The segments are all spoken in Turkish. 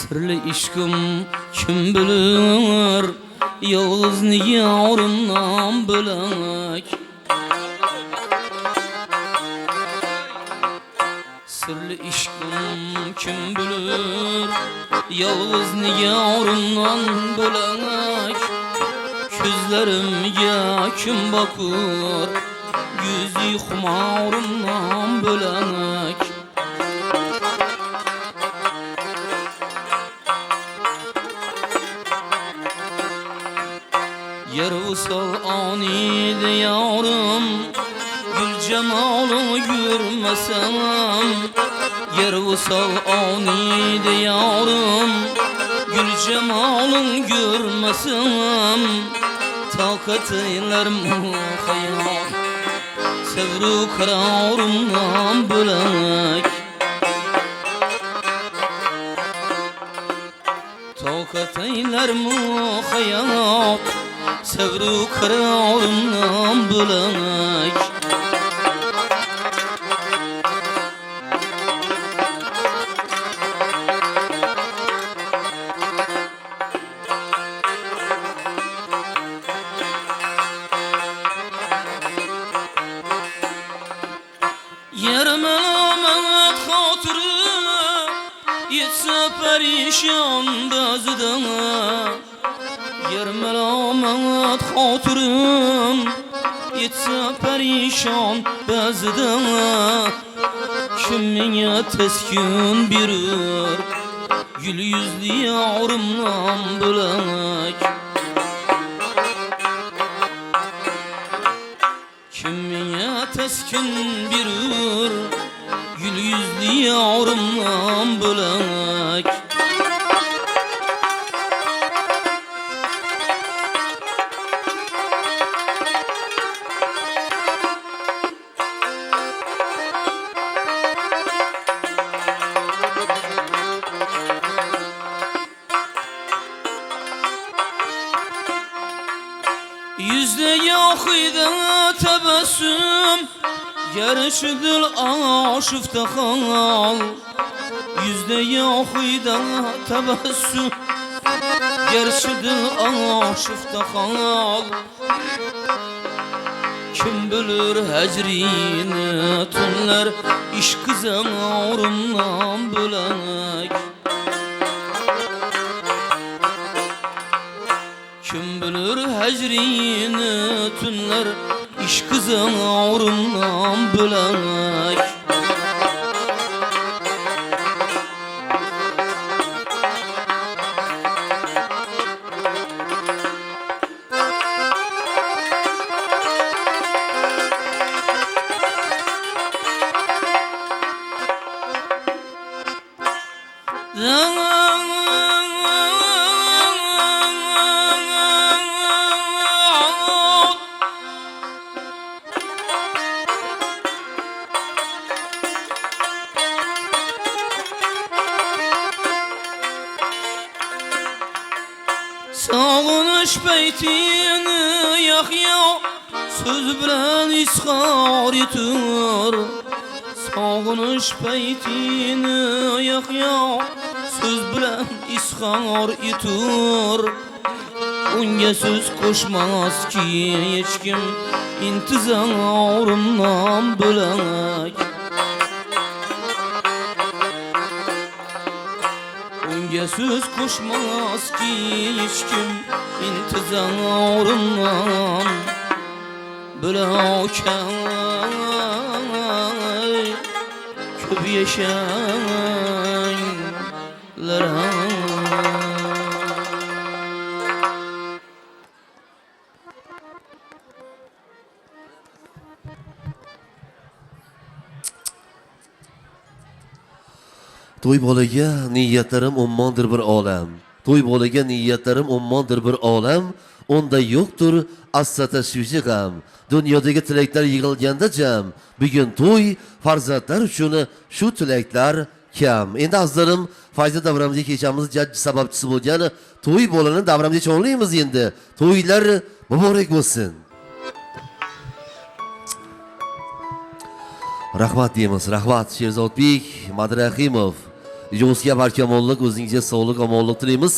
Sirli ishqim kim bilir, yolg'iz nigorimdan bo'lak. Sirli ishqim kim bilir, yolg'iz nigorimdan bo'lak. Ko'zlarimga kim bakır, yüzü xumorimdan bo'lak. Yer usal aniydi yarim, gül cemalını görmesem. Yer usal aniydi yarim, gül cemalını görmesem. Takat eylerim hayal, sevru kararımdan bo'lak. Takat eylerim hayal, sevru kararımdan bo'lak. Yermelamet hatırı yetse perişan bezden. Yermelamet hatırım yetse perişan bezden. Kimine teskin birir, gül yüzlü yarimdan bo'lak. Kimine teskin birir, gül yüzlü yarimdan bo'lak. Yüzde yakıydı tebessüm, gerçi dil aşıfta hal. Yüzde yakıydı tebessüm, gerçi dil aşıfta hal. Kim bilir hecrini tünler, işk zamarımdan bo'lak. Kim bilir hecrini tünler, işk zamarımdan bo'lak. Sağınış beytini Yahya söz bilen ishar etir. Sağınış beytini Yahya söz bilen ishar etir. Unga söz qo'shmas ki hech kim, intizorimdan bo'lak. Unga söz qo'shmas ki hech kim, intizorimdan bo'lak. Ko'p yashanglar. To'y bolaga niyatlarim ummondir bir olam. To'y bolaga niyatlarim ummondir bir olam. Onda yo'qdir asla tashvishi g'am. Dunyodagi tilaklar yig'ilganda jam. Bugun to'y farzandlar uchun shu tilaklar kam. Endi azizlarim, fayda davramizga kechamiz sababchisi bo'lgan to'y bolani davramizga chorlaymiz endi. To'ylar muborak bo'lsin. Rahmat deymiz, rahmat Sherzodbek Madrahimov. Yozga barkamollik, o'zingizga sog'lik, omonlik tilaymiz.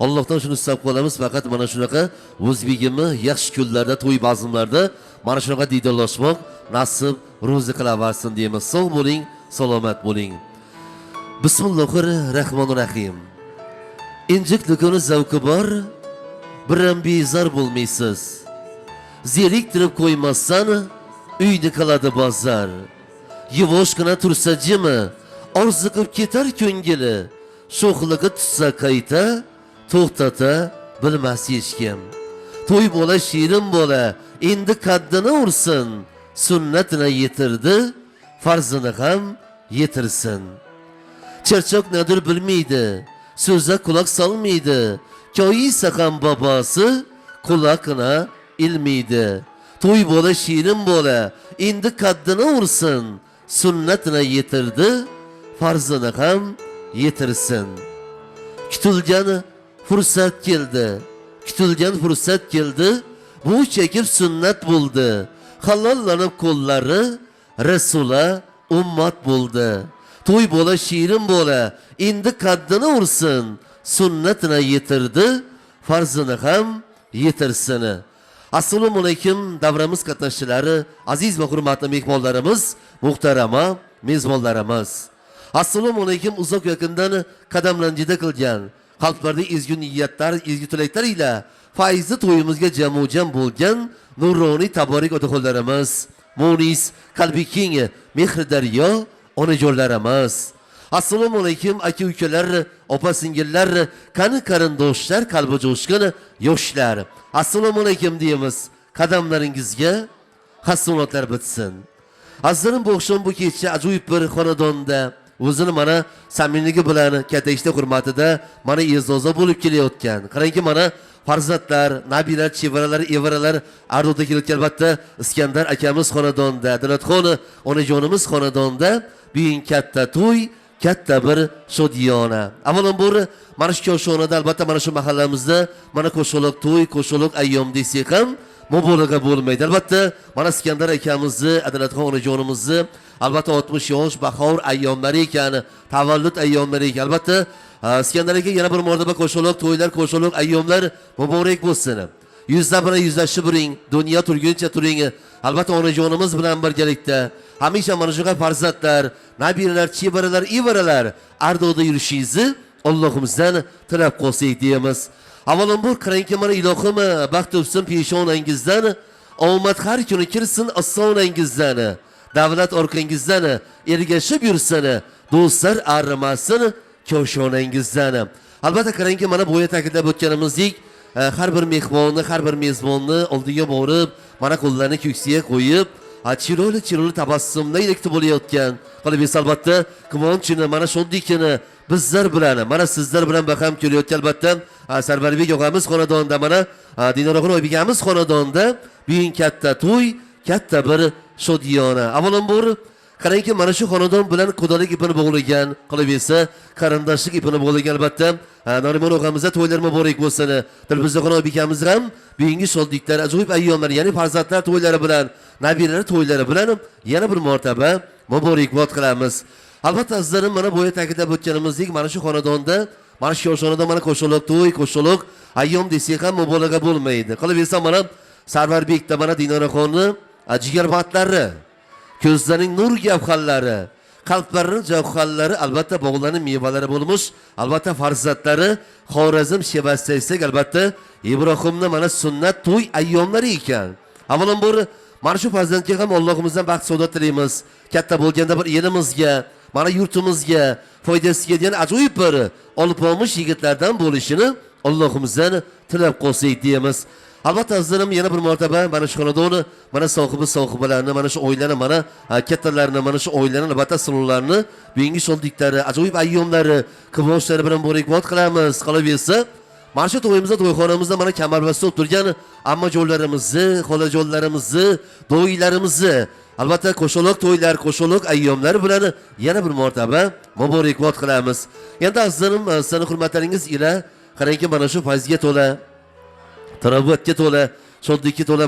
Allohdan shuni istab qolamiz, faqat mana shunaqa o'zbegimi yaxshi kunlarda, to'y bazmlarda mana shunaqa diydorlashmoq nasib ro'zi qilaversin deymiz. Sog' bo'ling, salomat bo'ling. Bismillahirrahmanirrahim. Injiqlikning zavqi bor, biram bezor bo'lmaysiz. Zeriktirib qo'ymassan, uyni qiladi bozor. Yuvoshgina tursa jimi, orziqib ketar ko'ngili. Sho'xligi tutsa qayta, to'xtata bilmas hech kim. To'y bola shirin bola, endi qaddini ursin. Sunnatini yetirdi, farzini ham yetirsin. Charchoq nadir bilmaydi, so'zga quloq solmaydi. Koyisa ham bobosi quloqina ilmaydi. To'y bola shirin bola, endi qaddini ursin. Sunnatini yetirdi, farzini ham yetirsin. Kutilgan fursat keldi. Kutilgan fursat keldi. Bu chekib sunnat bo'ldi. Halollanib qo'llari Rasula ummat bo'ldi. To'y bola shirin bola, endi qaddini ursin. Sunnatini yetirdi, farzini ham yetirsin. Assalomu alaykum davramiz qatnashchilari, aziz va hurmatli mehmonlarimiz, muhtarama mezbonlarimiz. Assalomu alaykum uzoq yaqindan qadamlanjida qilgan, qalblarda ezgu niyatlar, ezgu tilaklar ila fayzli to'yimizga jamo'jam bo'lgan nuroniy taborik otaxonlarimiz, munis, qalbi keng, mehr daryo onajonlarimiz. Assalomu alaykum aka-ukalar, opa-singillar, qani qarindoshlar, qalbi jo'shqin yoshlar. Assalomu alaykum deymiz. Qadamlaringizga hasonatlar bitsin. Azizlarim, bu oqshom bu kecha ajoyib bir xonadonda o'zini mana samimligi bilan katta ishda hurmatida mana e'zoza bo'lib kelayotgan. Qarangki, mana farzandlar, nabiralar, chevaralar, evaralar ardoda kelayotgan. Albatta Iskandar akamiz xonadonda, Dilatxon onajonimiz xonadonda bugun katta to'y, katta bir shodiyona. Avvalambor mana shu koshonada, albatta mana shu mahallamizda mana qo'shaloq to'y, qo'shaloq ayyom desak ham mubolag'a bo'lmaydi. Albatta mana Iskandar akamizni, Adalatxon onajonimizni albatta 60 yosh bahor ayyomlari ekan, tavallud ayyomlari ekan. Albatta Iskandar aka yana bir marotaba qo'shaloq to'ylar, qo'shaloq ayyomlar muborak bo'lsin. Yuzlab bilan yuzlashib turing, dunyo turguncha turing. Albatta onajonimiz bilan birgalikda hamisha mana shu farzandlar, nabiralar, chevaralar, evaralar ardoda yurishingizni Allohimizdan tilab qolsak deymiz. Avvalambor qarangki, mana ilohim baxt topsin peshonangizdan, omad har kuni kirsin osonangizdan, davlat orqangizdan ergashib yursin, do'stlar arimasin koshonangizdan. Albatta qarangki, mana bu yerda ta'kidlab o'tganimizdek, har bir mehmonni, har bir mezbonni oldiga borib, mana qo'llarini ko'ksiga qo'yib, chiroyli tabassumda ilakti bo'layotgan. Qalbingiz albatta quvonchini, mana shundaykini bizlar bilan, mana sizlar bilan baham kelayotgan. Albatta Sarvarbek og'amiz xonadonida, mana Dinoraxon oybegamiz xonadonida bugun katta to'y, katta bir shodiyona. Avvalambor qarangki, mana shu xonadon bilan qudolik ipini bog'lagan, qolibesa qarindoshlik ipini bog'lagan. Albatta Narimon og'amizga to'ylar muborak bo'lsin. Dilbizoxon oybegamiz ham bugungi shodliklar, ajoyib ayyomlar, ya'ni farzandlar to'ylari bilan, nabiralar to'ylari bilan yana bir marotaba muborakbod qilamiz. Albatta azizlarim, mana bu yerda ta'kidlab o'tganimizdek, mana shu xonadonda, mana shu yoshxonada mana qo'shaloq to'y, qo'shaloq ayyom desak ham mubolag'a bo'lmaydi. Qolaversa mana Sarvarbekda mana Dinoraxonni jigarbatlari, ko'zlarining nur gavharlari, qalblarining javharlari, albatta bog'larning mevalari bo'lmuş. Albatta farzandlari Xorazm Shevasiyasiga albatta Ibrohimning mana sunnat to'y ayyomlari ekan. Avvalambor mana shu farzandga ham Allohimizdan baxt saodat tilaymiz. Katta bo'lganda bir elimizga, mana yurtimizga foydasi kelgan ajoyib bir olib olmuş yigitlardan bo'lishini Allohimizdan tilab qolsak deymiz. Albatta azizlarim, yana bir marotaba mana shu xonadonni, mana sohibalarni, mana shu oilani, mana kattalarni, mana shu oilani, albatta sinovlarni, bugungi shodliklari, ajoyib ayyomlari, quvonchlari bilan muborakbod qilamiz. Qolaversa, mana shu to'yimizda, to'yxonamizda mana kamarbasta o'tirgan ammajonlarimizni, xolajonlarimizni, do'ylarimizni, albatta qo'shaloq to'ylar, qo'shaloq ayyomlar bilan yana bir marotaba muborakbod qilamiz. Endi azizlarim, sizlarning hurmatlaringiz ila qarangki, mana shu fayzga to'la, tarovatga to'la, shodlikka to'la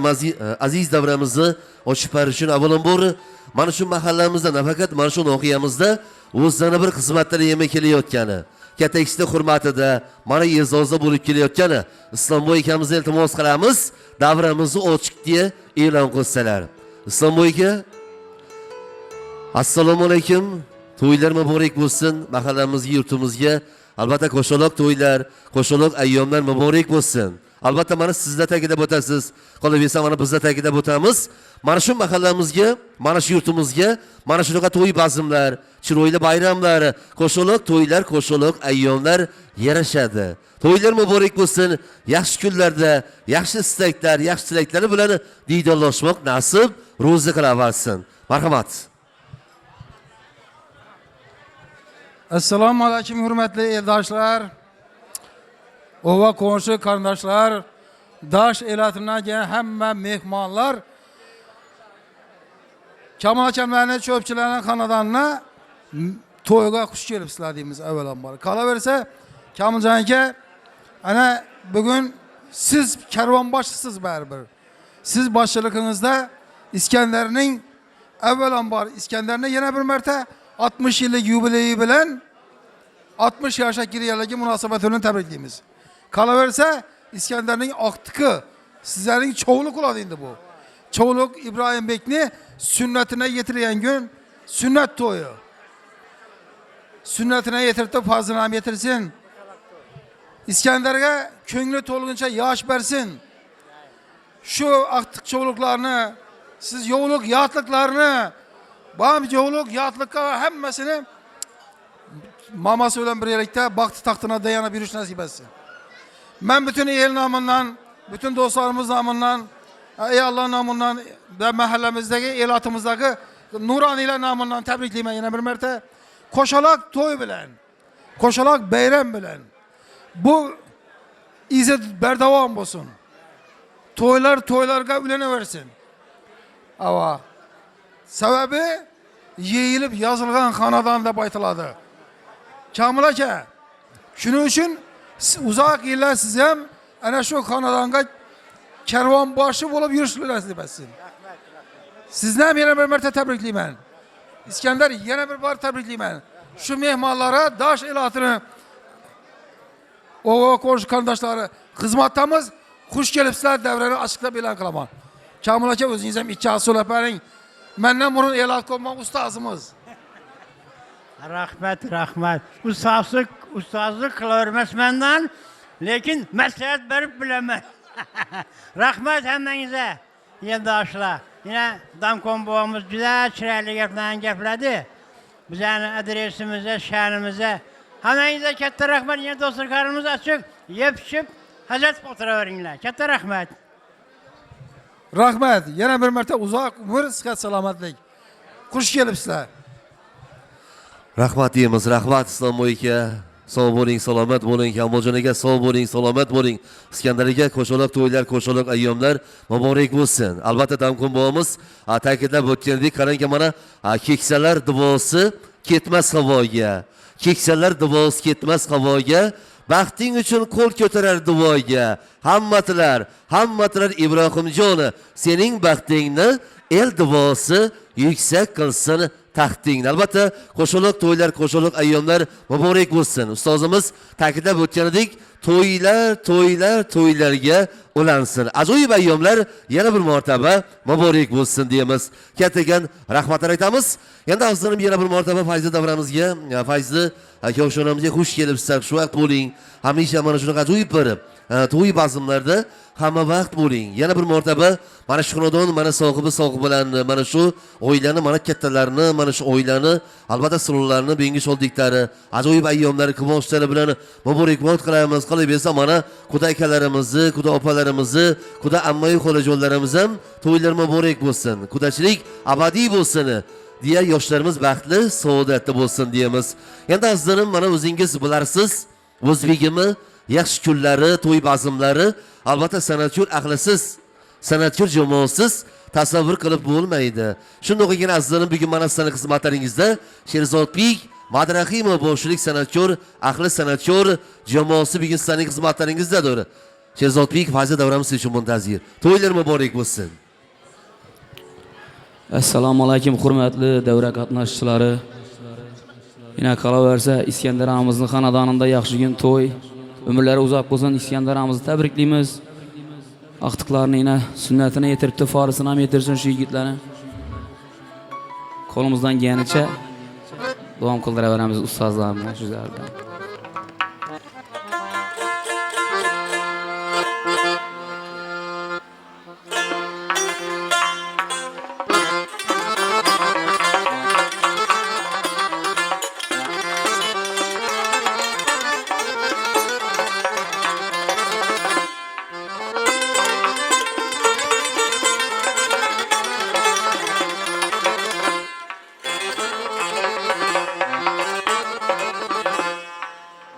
aziz davramizni ochib berish uchun avvalambor mana shu mahallamizda, nafaqat mana shu nohiyamizda o'zlari bir xizmatlar yemay kelayotgani, katta hurmatida mana e'zozda bo'lib kelayotgani Islomboy akamizni iltimos qilamiz, davramizni ochiq deya e'lon qilsalar. Islomboy aka, assalomu alaykum. To'ylar muborak bo'lsin mahallamizga, yurtimizga. Albatta qo'shaloq to'ylar, qo'shaloq ayyomlar muborak bo'lsin. Albatta mana sizlar ta'kidlab o'tasiz. Qolaversa mana bizlar ta'kidlab o'tamiz. Mana shu mahallamizga, mana shu yurtimizga, mana shunaqa to'y bazmlar, chiroyli bayramlar, qo'shaloq to'ylar, qo'shaloq ayyomlar yarashadi. To'ylar muborak bo'lsin. Yaxshi kunlarda, yaxshi istaklar, yaxshi tilaklar bilan diydorlashmoq nasib, ro'zi qilaversin. Marhamat. Assalomu alaykum hurmatli eldoshlar, ova qo'shni qarindoshlar, Dash elatidan kelgan hamma mehmonlar, Kamol akamlarning ko'pchilarining xonadonina to'yga xush kelibsizlar deymiz avvalambor. Qolaversa, Kamoljon aka, ana bugun siz karvonboshisiz baribir. Siz boshchiligingizda Iskandarning avvalambor Iskandarni yana bir marta 60 yillik yubileyi bilan 60 yoshga kirganligi munosabati bilan tabriklaymiz. Qolaversa, Iskandarning oqtiki sizlarning cho'g'liq bo'ladi endi bu. Cho'g'liq Ibrohimbekni sunnatine yetirgan gün sünnet to'yi. Sunnatine yetirib fazlini ham yetirsin. Iskandarga ko'ngli to'lguncha yosh bersin. Shu aqtiq cho'g'liqlarni, siz yo'qlik, yotliqlarni, bam yo'qlik, yotliqqa hammasini mamasi bilan birgalikda baxti taxtına dayanib yurish nasib etsin. Ben bütün el namından, bütün dostlarımız namından, ey Allah namından ve mahallemizdeki, elatımızdaki nuraniler namından tebrikleyeyim yine bir merte. Koşalak toy bilen, koşalak beyram bilen. Bu izzet berdavam olsun. Toylarga ülene versin. Ama sebebi yeyilip yazılgan kanadan da baytıladı. Kamil aka, şunun için uzak yıllar siz hem ana şu kanadanga kervan başı olup yürüyüşler nasip etsin. Sizden yine bir mertebe tebrikliyim ben. İskender yine bir bar tebrikliyim ben. Şu mehmanlara Daş elatını o komşu kardeşleri hizmetimiz hoş gelipsizler devreni açıkta bilen kılaman. Kamil aka özünüzden iddiası olaperin. Menden bunun elat olmak ustazımız. Rahmet. Ustazlık kılavermez menden. Lekin məsləhət verib biləməm. Rahmet həmmənizə, yoldaşlar. Yine Damkon babamız güzel çiraylı gəflədi. Bizənin adresimizə, şənimizə. Həmmənizə kətdə rəhmət, yine dostlarımız açıq, yepişib, həzət otura verinlər. Kətdə rəhmət. Rahmet, yine bir mertebe uzak, ömür, sıhhat, salamatlik. Hoş gelipsizler. Rahmat deymiz, rahmat Islomboy aka. Sog' bo'ling, salomat bo'ling. Kamoljon aka sog' bo'ling, salomat bo'ling. Iskandar aka qo'shaloq to'ylar, qo'shaloq ayyomlar muborak bo'lsin. Albatta Damkon bobomiz ta'kidlab o'tgandek, qarangki mana keksalar duosi ketmas havoga. Keksalar duosi ketmas havoga. Baxting uchun qo'l ko'tarar duoga. Hammatilar Ibrohimjon, sening baxtingni el duosi yuksak qilsin. Taxting. Albatta qo'shaloq to'ylar, qo'shaloq ayyomlar muborak bo'lsin. Ustozimiz ta'kidlab o'tganidek, to'ylarga ulansin. Ajoyib ayyomlar yana bir martaba muborak bo'lsin deymiz. Kattagan rahmatlar aytamiz. Endi azizlarim yana bir martaba Fayzi davramizga, Fayzi aka-o'shanamizga xush kelibsiz. Shu vaqt bo'ling. Hamisha mana shunaqa ajoyib bir to'y bazmlarda hamma vaqt bo'ling. Yana bir martaba mana shu xonadon, mana sohibi bilan mana shu oilani, mana kattalarni, mana shu oilani, albatta suluvlarni, bengish oldiklari, ajoyib ayyomlari, quvonchlari bilan muborakbod qilamiz. Qolaversa mana quda akalarimizni, quda opalarimizni, quda amma-yu xolajonlarimiz ham to'ylar muborak bo'lsin. Qudachilik abadiy bo'lsin. Diye yoshlarimiz baxtli, saodatli bo'lsin deymiz. Endi azizlarim, mana o'zingiz bilarsiz, o'zbegimi yaxshi kunlari, to'y bazmlari, albatta san'atkor aqlisiz, san'atkor jamoasiz tasavvur qilib bo'lmaydi. Shundoq ekan azizlarim, bugun mana sizlarning xizmatlaringizda Sherzodbek Madrahimov boshchilik san'atkor, aqli san'atkor jamoasi bugun sizlarning xizmatlaringizdadir. Sherzodbek Fayzi davramiz uchun muntazir. To'ylar muborak bo'lsin. Assalomu alaykum hurmatli davra qatnashchilari. Yine kalaverse İskender ağamızın xanadanında yaxşı gün toy. Ömürleri uzak olsun İskender ağamızı tebrikliyimiz. Aktıklarını yine sünnetine yetirip de farısına mı yetirsin şu yigitlerini. Kolumuzdan geniçe doğum kıldıraveremiz ustazlarımla şu zerden.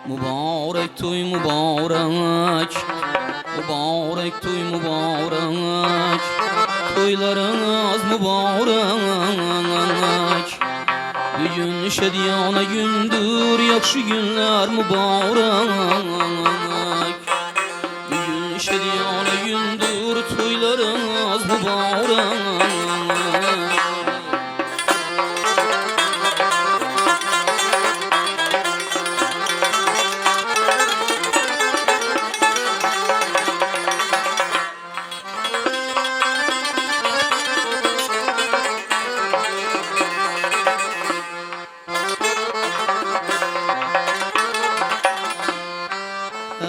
Mübarek toy mübarek, mübarek toy mübarek, toylarınız mübarek. Bugün şediyana gündür, yakşı günler mübarek. Bugün şediyana gündür, toylarınız mübarek.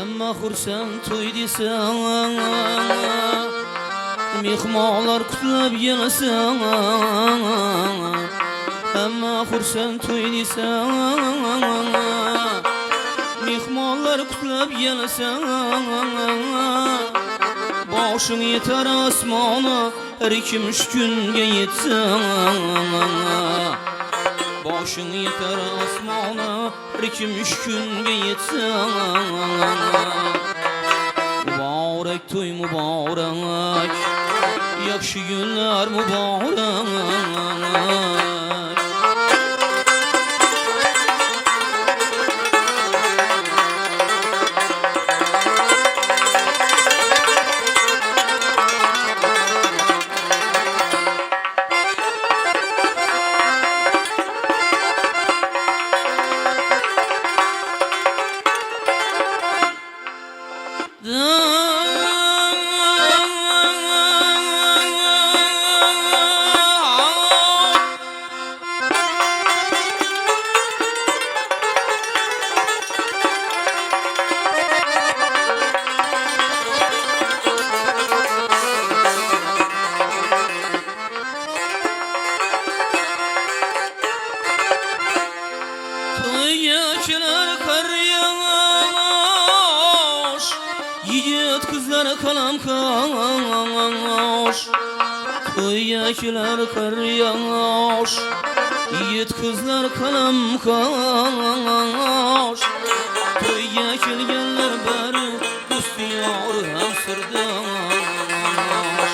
Emma xursan toy desang, mehmonlar kutlab yanasan. Emma xursan toy desang, mehmonlar kutlab yanasan. Boshing yetar osmona, har kim uch kunga yetsan. Boshing yetar osmona, har kim uch kunga yetsan. Mübarek toy mübarek, yaxshi günler mübarek. Toyyakiler kar yağış, yiğit kızlar kalam kaş. Toyyakiler kar yağış, yiğit kızlar kalam kaş. Toyya kelgenler bari dost yar hem sırdaş.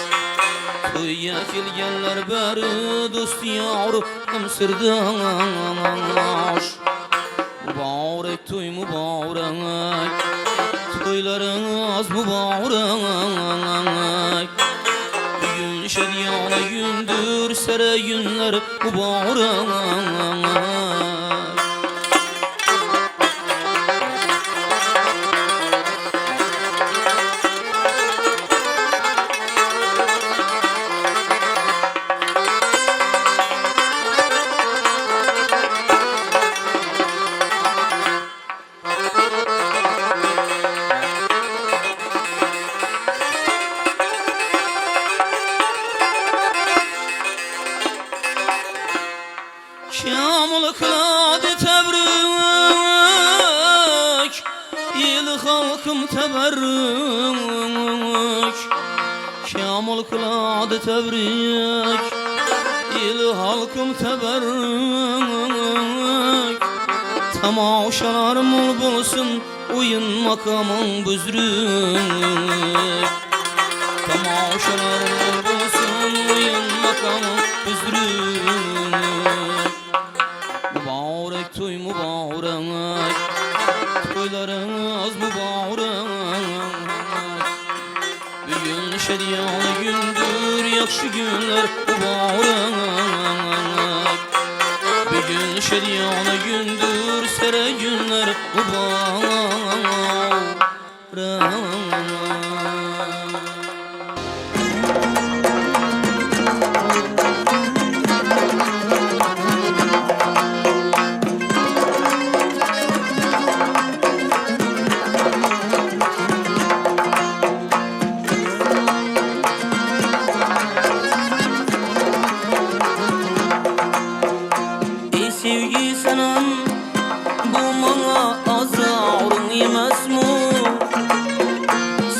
Toyya kelgenler bari dost yar hem sırdaş. Mübarek toy mübarek, toylarınız mübarek. Bugün şediyana gündür, sere günler mübarek. Kamil kıladı tebrik, il halkım teberrük. Kamil kıladı tebrik, il halkım teberrük. Tamaşalar mol bulsun, oyun makamın büzrük. Tamaşalar mol bulsun, oyun makamın büzrük. Mübarek toy mübarek, toylarınız mübarek. Bugün şediyana gündür, yaxşı günler mübarek. Gül şeryana gündür sere günler mübarek. Ey sevgi senin bu bana azarın emasmı?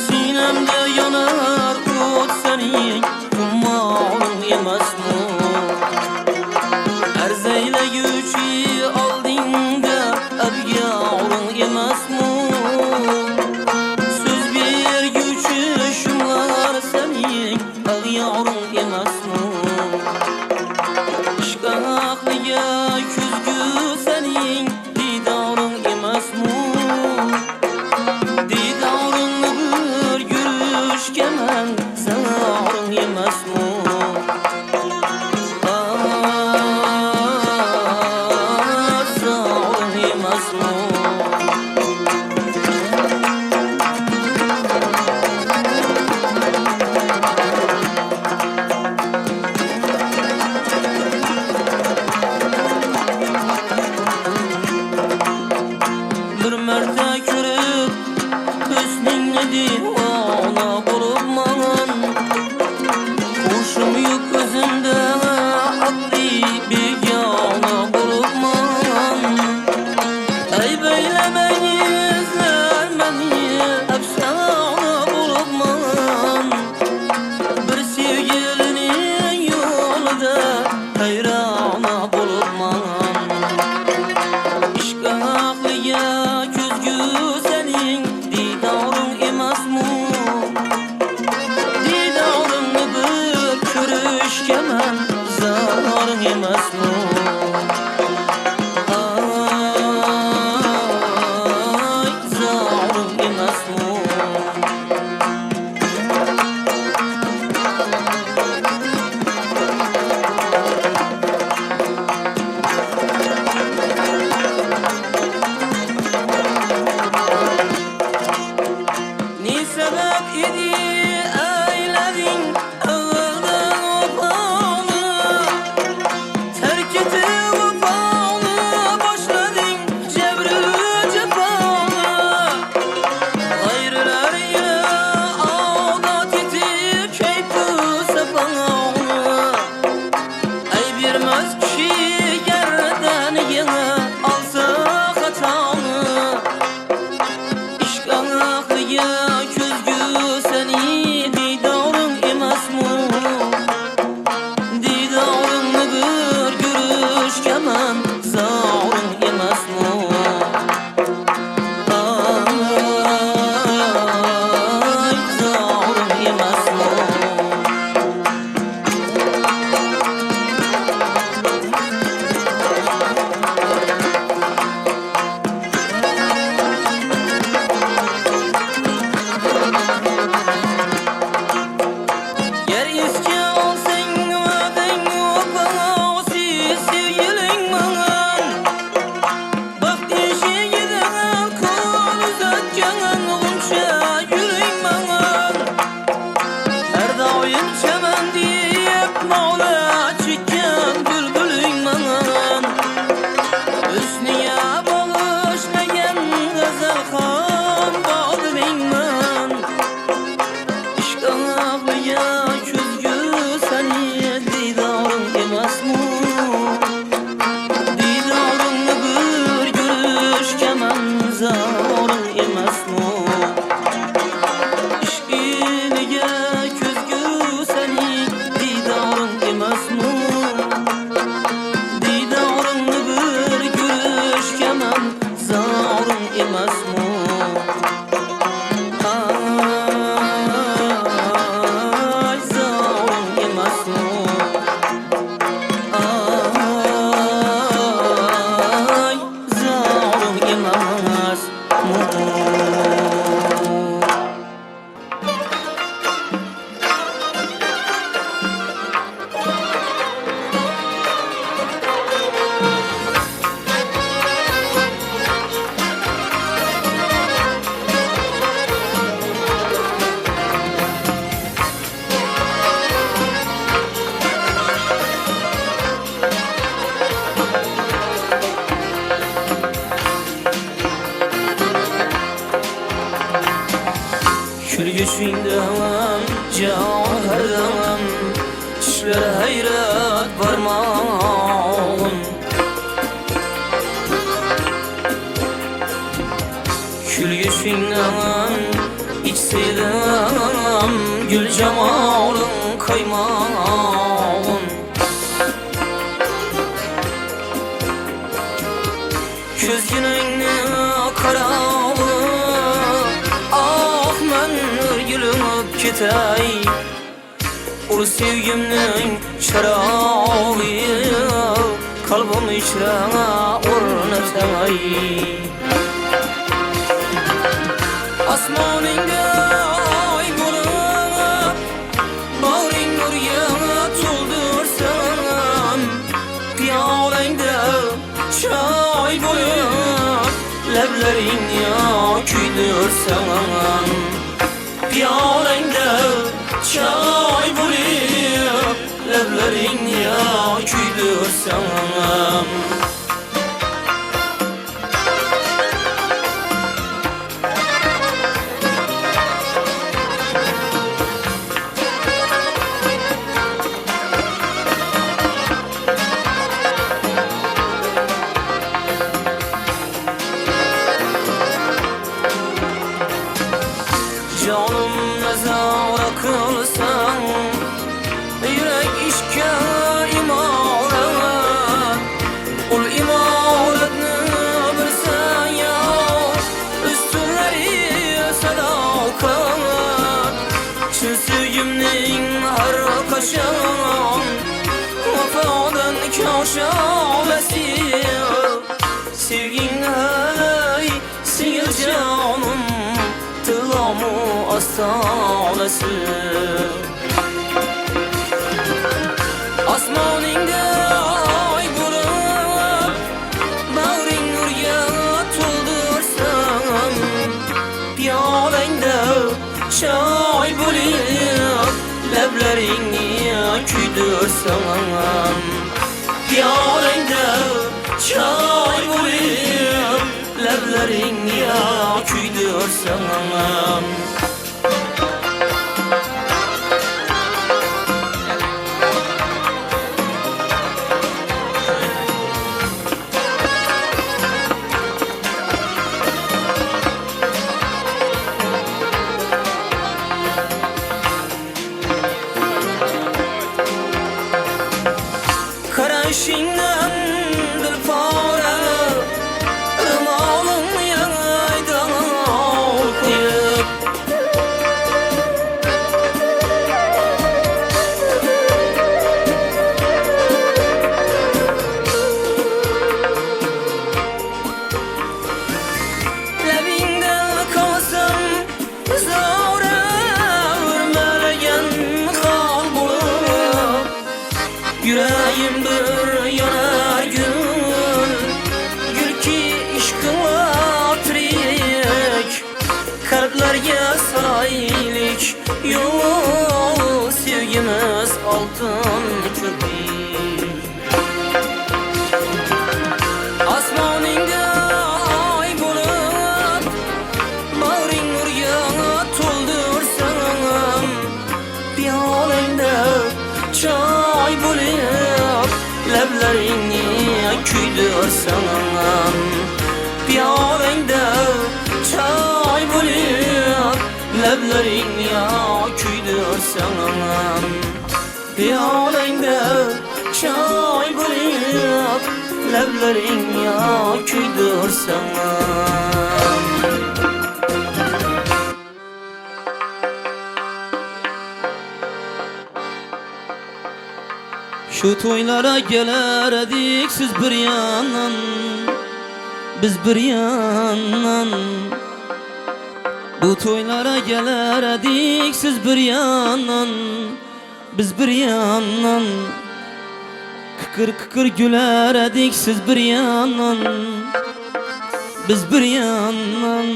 Sinemde yanar ot senin kumarın emasmı? Erzeyle güçü aldığında abgarın emasmı? Söz bir güçü şunlar senin ağyarın emasmı? Işkaklıya küzgü senin didarın emasmı? Didarın bir görüşkemen zarın emasmı? Zarın emasmı? Bir merte körüp hüsnünle divana bulupman. Hoşum yok gözümde akli begana bulupman. Ey beylemeni izlermeni efsana bulupman. Bir sevgilinin yolda hayrana bulupman. İşkaklıya küzgü senin didarın emasmı? Didarını bir körüşkemen zarın emasmı? Ay zarın emasmı? Ne sebep idi eyledin ağırdan vefalı? Terk etti vefalı, başladın cebri cefalı. Gayrılar ile adat etti keyfi sefalı. Ey bilmez kişi yerden yine alsa hatanı. İşkaklıya küzgü seni didarın emasmı? Didarını bir görüşkemen zarın emasmı? Ay zarın emasmı? Yer eski olsın öden bana o sevgilin bana. Bak işe giden kol uzatken olunca yüreğin bana. Her daim çemen deyip mağla çekken bülbülün bana. Hüsnüye bağışlayan gazel kan bağlıyım ben. İşkaklıya küzgü seni didarın emasmı? Didarını bir görüşkemen zarın emasmı? İşkiliye küzgü seni didarın emasmı? Didarını bir görüşkemen zarın emasmı? Ay zarın emasmı? Ay zarın emasmı? Külgüşünden can her zaman Düşler hayrat parmağın Külgüşünden içseydim Gül cemalın kaymağın Közgününe karalı Ah men ürgülüp ketay Ul sevgimnin şarağı Kalbim içre ornatay Asmaningda ay bulup Bağring nurga tuldursam Piyolangda çay bulup Lablaringni kuydursam Piyolangda çay bulup Lablaringni kuydursam Canım nazara kılsan Yürek işke imaret Ul imaretni bilsen ya Üstünleri sadakat Çin sevgimning har kaşan Vafadan kaşalesi Sevgin hay singil canım Tılamı asalası Asmaningda ay bulup Bağring nurga tuldursam Piyolangda çay bulup Lablaringni kuydursam Piyolangda çay bulup Lablaringni kuydursam Karayışından dilpara Rımalım yaydan okuyup Labingde kalsam Zora vurmalayan hal bulup Yüreğim bir yanar gül Gül ki işkıma tirik Kalplerge saraylik Yol sevgimiz altın köpük Asmaningda ay bulup Bağring nurga tuldursam Piyolangda çay bulup Lablaringni kuydursam Piyolangda çay bulup Lablaringni kuydursam Piyolangda çay bulup Lablaringni kuydursam Şu toylara geler edik siz bir yandan Biz bir yandan Bu toylara geler edik siz bir yandan Biz bir yandan Kıkır kıkır güler edik siz bir yandan Biz bir yandan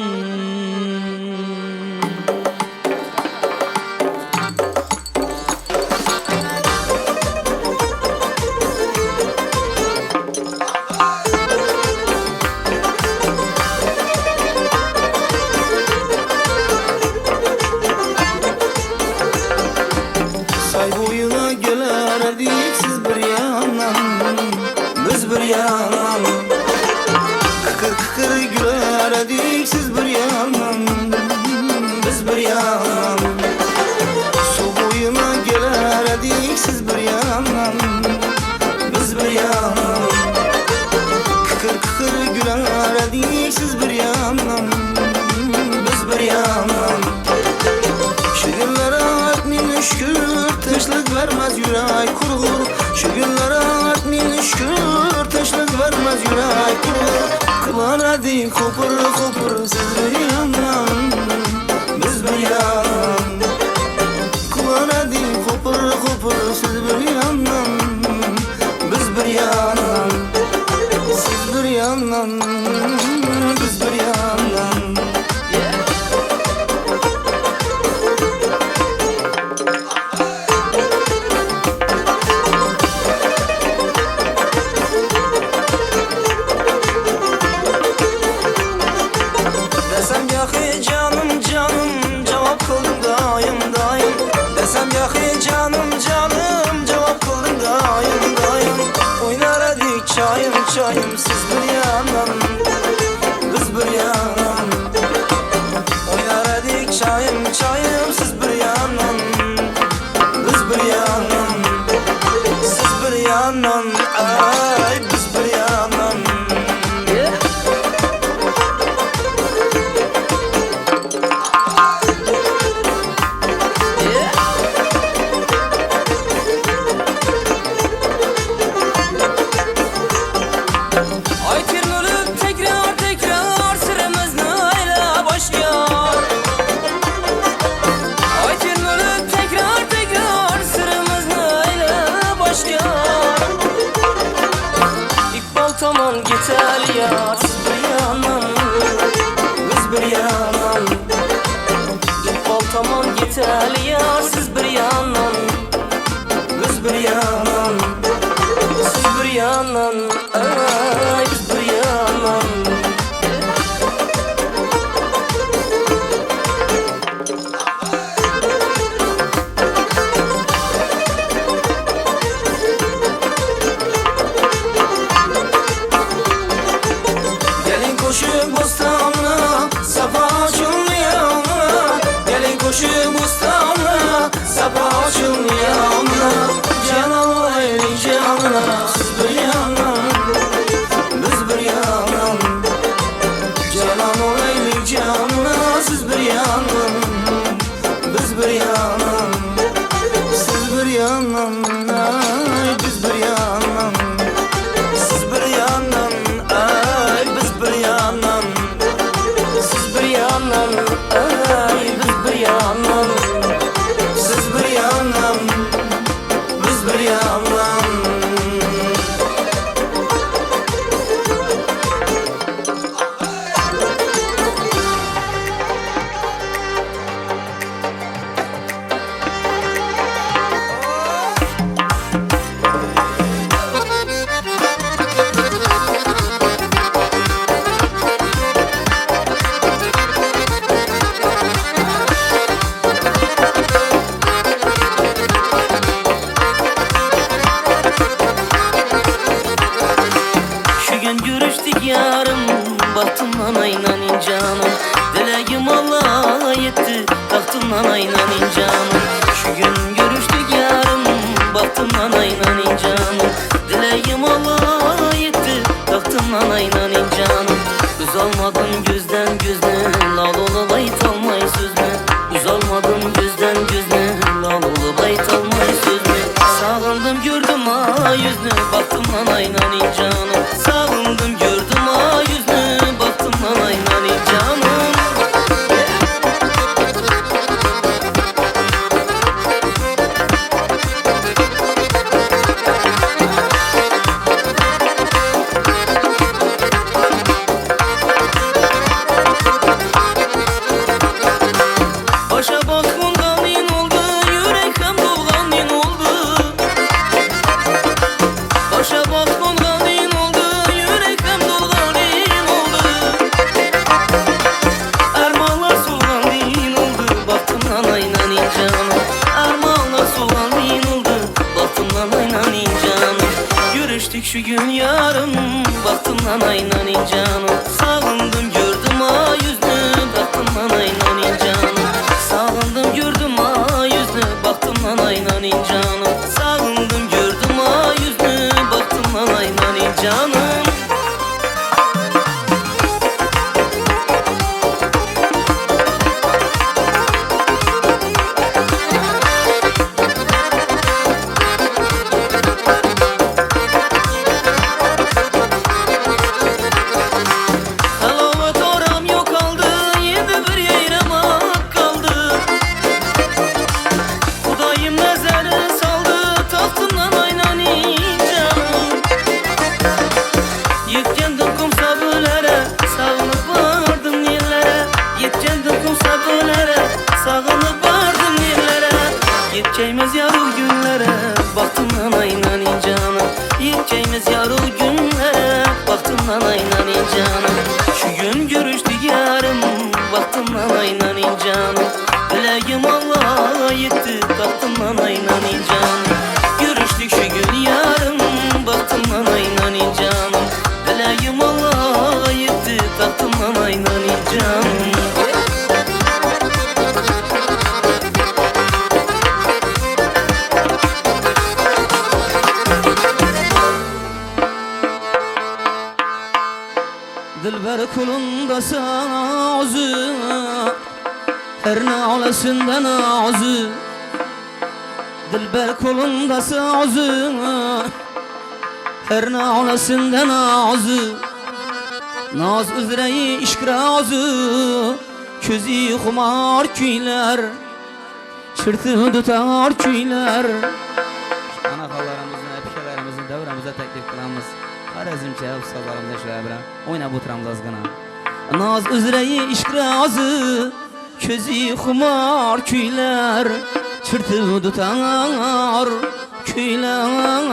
vermez yürek kurur. Şu günlere etmin şükür, teşlik vermez yürek kurur. Kılan hadi kopur kopur, siz bir yandan, biz bir yandan. Kılan hadi kopur kopur, siz bir yandan, biz bir yandan. Siz bir yandan, biz bir yandan. Desem yahi canım canım, cevap kıldın daim daim. Desem yahi canım canım, cevap kıldın daim daim. Oynar edik çayım çayım, siz bir yandan, biz bir yandan. Oynar edik çayım çayım, siz bir yandan, biz bir yandan. Siz bir yandan, ay biz bir yandan. Ay termülüp tekrar tekrar sıramızı ayla başlıyor. Ay termülüp tekrar tekrar sıramızı ayla başlıyor. İkbal tamam yeter ya, siz bir yandan, biz bir yandan. İkbal tamam yeter ya, siz bir yandan, biz bir yandan. Siz bir yandan, ay biz bir yandan. Gelin koşun bostanına, sabah açılmayanına. Gelin koşun bostanına, sabah açılmayanına. Canan olaylı canına, siz bir yandan, biz bir yandan. Canan olaylı canına, siz bir yandan, biz bir yandan. Siz bir yandan, ay biz bir yandan. Siz bir yandan, ay biz bir yandan. Siz bir yandan, ay biz bir yandan. Siz bir yandan, biz bir yandan. Şu gün görüştük yarım, bahtımdan aynanin canım. Dileğim Allah'a yetti, tahtımdan aynanin canım. Şu gün görüştük yarım, bahtımdan aynanin canım. Dileğim Allah'a yetti, tahtımdan aynanin canım. Göz almadım gözden gözden, lal olup ayt almay sözme. Göz almadım gözden gözden, lal olup ayt almay sözme. Sağındım gördüm ha yüzünü, baktımdan aynanin canım. Sağındım gördüm ha yüzünü, baktımdan aynanin canım. Başa bakmadan in oldu, yürek hem dolgan in oldu. Başa bakmadan in oldu, yürek hem dolgan in oldu. Ermanlar solgan in oldu, baktımdan aynanin canım. Ermanlar solgan in oldu, baktımdan aynanin canım. Görüştük şu gün yarım, baktımdan aynanin canım. Sağındım gördüm ha yüzünü, baktımdan aynanin canım. Sağındım gördüm ha yüzünü, baktımdan aynanin canım. Sağındım gördüm ha yüzünü, baktımdan aynanin canım. Yeteceğimiz yarı günlere baktımdan aynanin canım. Yeteceğimiz yarı günlere baktımdan aynanin canım. Şu gün görüştük yarım baktımdan aynanin canım. Dileğim Allah'a yetti baktımdan aynanin canım. Görüştük şu gün yarım baktımdan aynanin canım. Dileğim Allah'a yetti baktımdan aynanin canım. Dilber kulunda sana özü, her ne olasından özü. Dilber kulunda sana özü, her ne olasından özü. Naz üzreyi işkra özü, közü xumar kuylar, çırtı tutar kuylar. Ana xallarımızın, epkelerimizin devremize teklif kılamız. Harazimçe ustalarımda şöyle bir oynab oturamız azgına. Naz üzreyi işkrazı, közü xumar kuylar, çırtı tutar kuylar.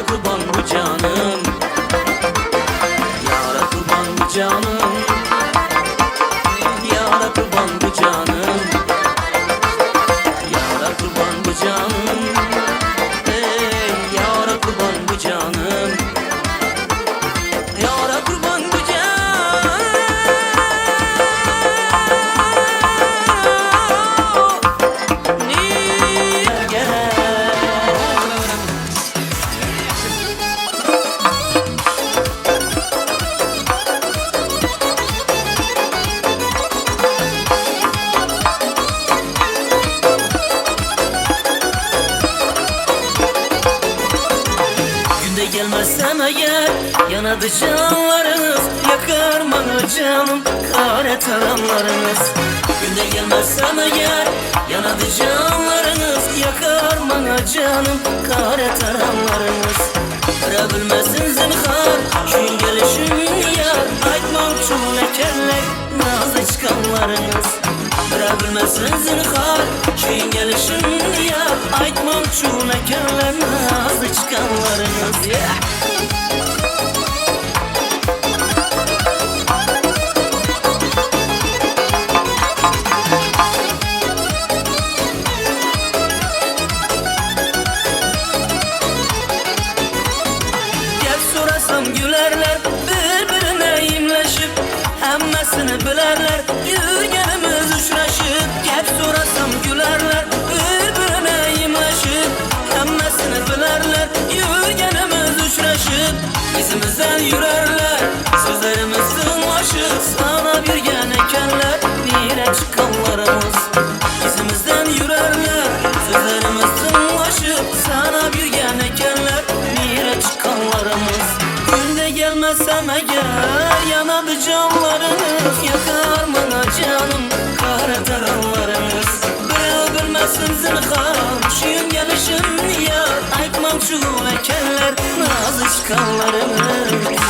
Yara kurban bu canım, yara kurban bu canım, yara kurban bu canım, yara kurban bu canım, ey yara kurban bu canım, yara kurban bu canım. Günde gelmezsem eğer yanadı canlarınız, yakar bana canım kare taranlarınız. Günde gelmezsem eğer yanadı canlarınız, yakar bana canım kare taranlarınız. Verebilmesin zinhar şu gelişim yar, aytmam çulekerler nazı çıkanlarınız. Verebilmesin zinhar şu gelişim yar, aytmam çulekerler nazı çıkanlarınız. Gel sorasam gülerler, birbirine imleşip hemmesini bilerler, yürgenimiz uçraşıp. Gel sorasam gülerler, birbirine imleşip hemmesini bilerler, yürgenimiz uçraşıp. Bizimizden yürerler, sözlerimiz sığınlaşıp, sana bir ekenler nire çıkanlarımız. Bizimizden yürerler, sözlerimiz sığınlaşıp, sana bir ekenler nire çıkanlarımız. Günde gelmezsem eğer yanadı canlarınız, yakar bana canım kara taranlarınız. Bire bilmesin zinhar şuyun gelişim yar, aytmam şu ekenler nazı çıkanlarınız.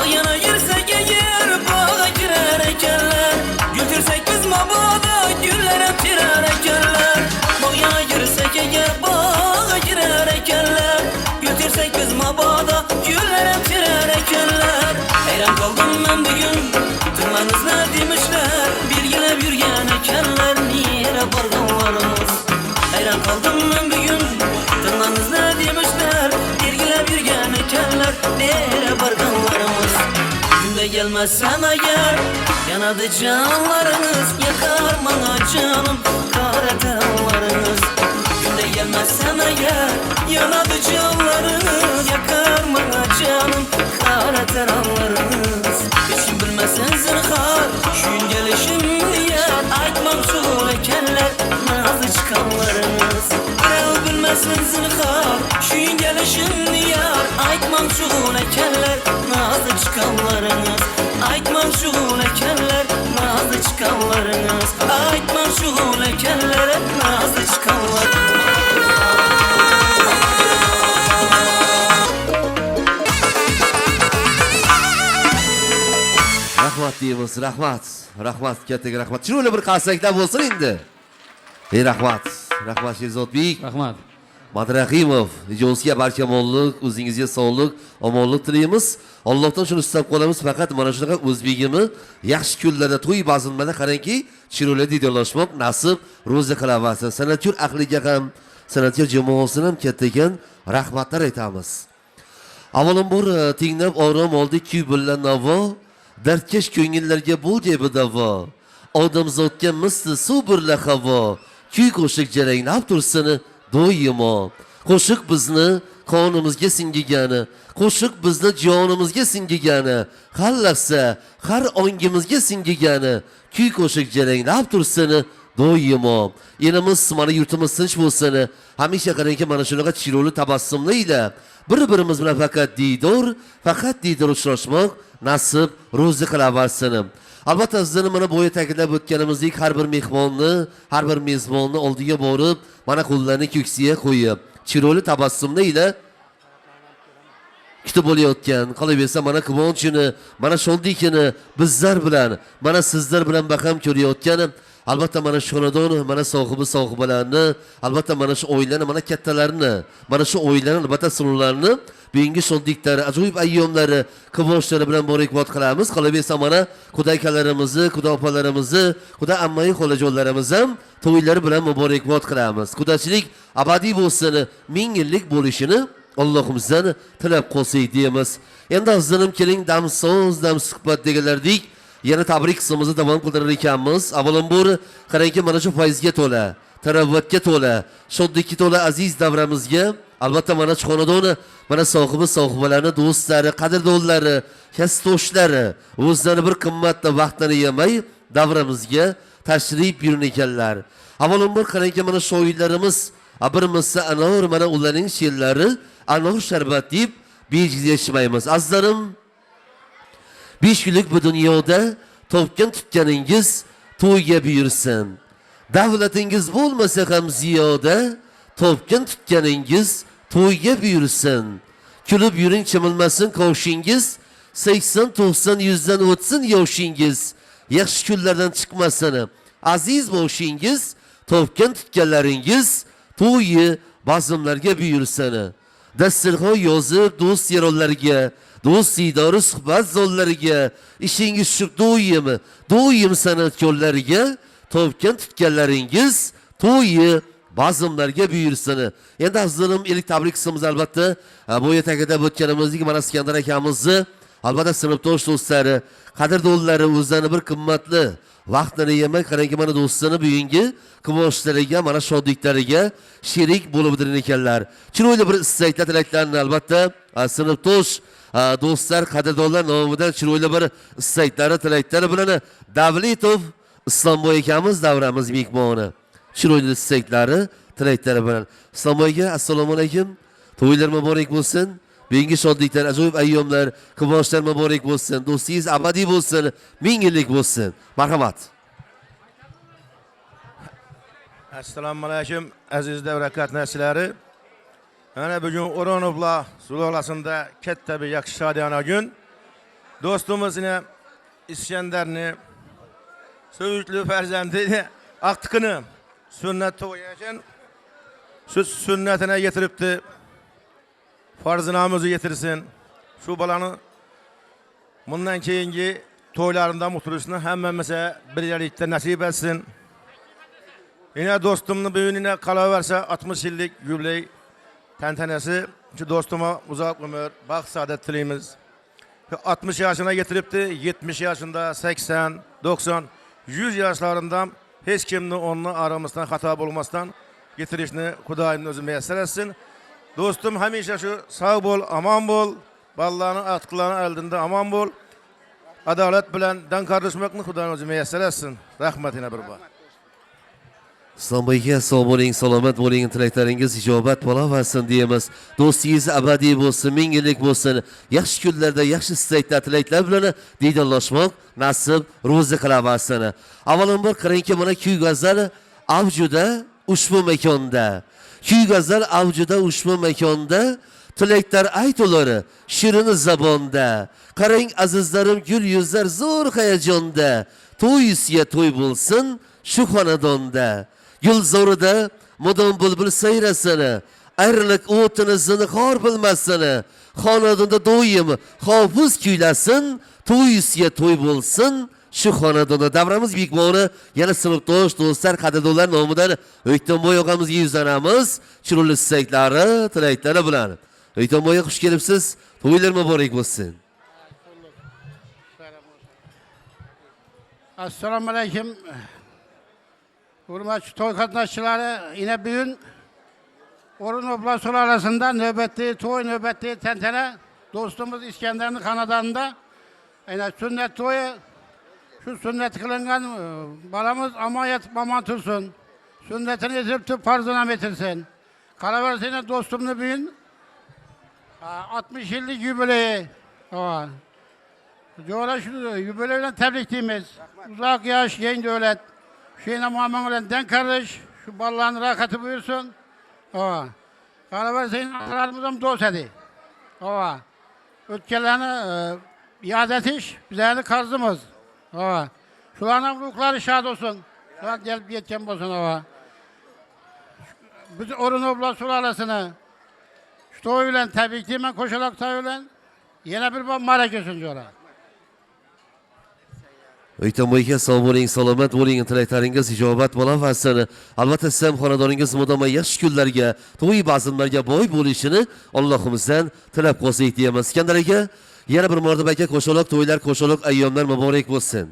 O yana girsek eğer bağa girer ekenler, götürsek biz mabada güller hep girer ekenler. O yana girsek eğer bağa girer ekenler, götürsek biz mabada güller hep girer ekenler. Hayran kaldım ben bugün, tırmanız ne demişler, bilgile bürgen ekenler nire barganlarımız. Hayran kaldım ben bugün, tırmanız ne demişler, bilgile bürgen ekenler nire barganlarımız. Günde gelmezsem eğer yanadı canlarınız, yakar bana canım kara taranlarınız. Günde gelmezsem eğer yanadı canlarınız, yakar bana canım kara taranlarınız. Hiç bilmezsen zinhar şuyun gelişim yar, aytmam şu ekenler nazı çıkanlarınız. Bire bilmezsen zinhar şuyun gelişim yar, aytmam şu ekenler nazı çıkanlarınız. Aytmam şu ekenler nazı çıkanlarınız. Aytmam şu ekenler nazı çıkanlarınız. Rahmat deymiz, rahmat. Rahmat, katta rahmat. Chiroyli bir qarsaklar bo'lsin endi. Rahmat. Rahmat Sherzodbek. Rahmat. Madrahimov, ijozga barcha mollik, o'zingizga sog'lik, omonlik tilaymiz. Allohdan shuni istab qolamiz, faqat mana shunaqa o'zbegimni yaxshi kunlarda, to'y bazmlarda qarangki, chiroyli diydorlashmoq nasib ro'za qilaversin. San'atkor ahliga ham, san'atkor jamoasiga ham kattagan rahmatlar aytamiz. Avvalambor tinglab orom oldik kuy bilan navo, dardkesh ko'ngillarga bo'ldi bu davo. Odamzodga misli suv birla havo, kuy qo'shiq jaranglab tursin doimo. Qo'shiq bizni qonimizga singigani, qo'shiq bizni jonimizga singigani, har lahza, har ongimizga singigani, kuy qo'shiq jaranglab tursin doimo elimiz mana yurtimiz tinch bo'lsin. Hamisha qarangki mana shunaqa chiroyli tabassumlar bir-birimiz bilan faqat diydor uchrashmoq nasib ro'zi qilaversin. Albatta sizlarni mana bo'yi ta'kidlab o'tganimizdek har bir mehmonni, har bir mezbonni oldiga borib, mana qo'llarini ko'ksiga qo'yib, chiroyli tabassumlar kutib bo'layotgan, qolaversa mana quvonchini, mana sho'ldikini bizlar bilan, mana sizlar bilan baham ko'rayotgan, albatta mana shu xonadon, mana sohibalarni, albatta mana shu oilani, mana kattalarni, mana shu oilani, albatta suluvlarni bugungi sho'ldiklari, ajoyib ayyomlari, quvonchlari bilan muborakbod qilamiz. Qolaversa mana quda akalarimizni, quda opalarimizni, quda ammai xolajonlarimiz ham to'ylari bilan muborakbod qilamiz. Qudachilik abadiy bo'lsin, ming yillik bo'lishini Allohimizdan tilab qolsak deymiz. Endi azizlarim keling dam so'z, dam suhbat deganlardek yana tabrik qismimizni davom qildirar ekanmiz. Avvalambor qarangki mana shu fayzga to'la, taravvatga to'la, shodlikka to'la aziz davramizga albatta mana shu xonadoni, mana sohibalarni, do'stlari, qadrdonlari, kasbdoshlari o'zlari bir qimmatli vaqtini yemay davramizga tashrif buyuran ekanlar. Avvalambor qarangki mana shoirlarimiz birmizsa anor, mana ularning she'rlari anor sharbat deb bejiz yashmaymiz. Azizlarim, 5 yillik bu dunyoda topgan tutganingiz to'yga buyursin. Davlatingiz bo'lmasa ham ziyoda topgan tutganingiz to'yga buyursin. Kulib yuring, chimilmasin qoshingiz, 80, 90, 100 dan o'tsin yoshingiz. Yaxshi kunlardan chiqmasin aziz boshingiz, topgan tutganlaringiz to'yi bazmlarga buyursin. Dasturxon yozib do'st yaronlarga, do'st diydori suhbat zonlariga, ishingiz tushib do'yim san'atkorlarga, topgan tutganlaringiz to'yi bazmlarga buyursin. Endi azizlarim, ilk tabrik qismimiz albatta bo'yi ta'kidlab o'tganimizdek mana Iskandar akamizni, albatta sinfdosh do'stlari, qadrdonlari o'zlarini bir qimmatli vaqtini yemay qarangki mana do'stini bugungi quvonchlariga, mana shodliklariga sherik bo'lib o'tirgan ekanlar. Chiroyli bir istaklar, tilaklarni albatta sinfdosh do'stlar, qadrdonlar nomidan chiroyli bir istaklari, tilaklari bilan Davletov Islomboy akamiz davramiz mehmoni. Chiroyli istaklari, tilaklari bilan. Islomboyga assalomu alaykum. To'ylar muborak bo'lsin. Bugungi shodliklar, ajoyib ayyomlar, quvonchlar muborak bo'lsin. Do'stingiz abadiy bo'lsin, ming yillik bo'lsin. Marhamat. Assalomu alaykum aziz davra qatnashchilari. Mana bugun O'ronovlar sulolasida katta bir yaxshi shodiyona kun. Do'stimizni Iskandarni suyukli farzandini Aqtiqini sunnat to'yi ekan. Shu sunnatini yetiribdi. Farzınamızı getirsin. Şu balanı bundan keyingi toylarında mutluluğunu hemmemize birlikte nasip etsin. Yine dostumlu büyüğüne kalaverse 60 yıllık gülley tentenesi. Şu dostuma uzak ömür, bak saadet dileyimiz. 60 yaşına getiripti, 70 yaşında, 80, 90, 100 yaşlarından hiç kimni onunla aramızdan hata bulmasdan getirişini Kuday'ın özü müyesser etsin. Dostum hamisha şu sağ bol, aman bol, ballarını, atkılarını eldinde aman bol. Adalet bilen dan kardeşmekni Kuday'ın özü müyesser etsin. Rahmetine bir bak. Islomboyga sog' bo'ling, salomat bo'ling, tilaklaringiz ijobat bo'laversin deymiz. Do'stingiz abadiy bo'lsin, ming yillik bo'lsin. Yaxshi kunlarda, yaxshi istaklar, tilaklar bilan diydorlashmoq nasib ro'zi qilaversin. Avvalambor qarangki mana kuy g'azal avjuda ushbu makonda. Kuy g'azal avjuda ushbu makonda, tilaklar aytulari shirin zabonda. Qarang azizlarim, gul yuzlar zo'r hayajonda. To'yisiga to'y bo'lsin shu xonadonda. Gulzorida mudom bulbul sayrasin, ayriliq o'tini zinhor bilmasin. Xonadonda do'yim hofiz kuylasin, to'yisiga to'y bo'lsin shu xonadonda. Davramiz mehmoni yana sinfdosh do'stlar, qadrdonlar nomidan O'ktamboy og'amizga yuzlanamiz. Chiroyli istaklari, tilaklari bilan. O'ktamboyga xush kelibsiz. To'ylar muborak bo'lsin. Assalomu alaykum. Hurmatli to'y qatnashchilari, yine bugün O'ronovlar sulolasida navbatli to'y, navbatli tantana dostumuz İskender'in xonadonida yine sünnet to'yi şu sünnet kılıngan balamız aman tursun. Sünnetini yetirip farzına metirsin. Kalaversene dostumlu büyün 60 yıllık yübileyi. Diyorlar şu yübileyle tebrikliyimiz. Uzak yaş, genç devlet. Şeyine Muhammed olan den kardeş. Şu balların rakatı buyursun. Kalaversene atalarımızdan dost edi. Ötkelerini iade etiş, bizlerini karzımız. Şularının ruhları şad olsun. Şular gelip yetken olsun. Bütün Orun Obla sulalesini şu toyuyla tebrikliyim koşarak toyuyla yine bir marakesini diyorlar. Aytamoyga sog' bo'ling, salomat bo'ling, tilaklaringiz ijobat bo'laversin. Albatta siz ham xonadoningiz mudom yosh kunlarga, to'y bazmlarga boy bo'lishini Allohimizdan tilab qolsak deymiz. Iskandar aka, yana bir marotaba aka qo'shaloq to'ylar, qo'shaloq ayyomlar muborak bo'lsin.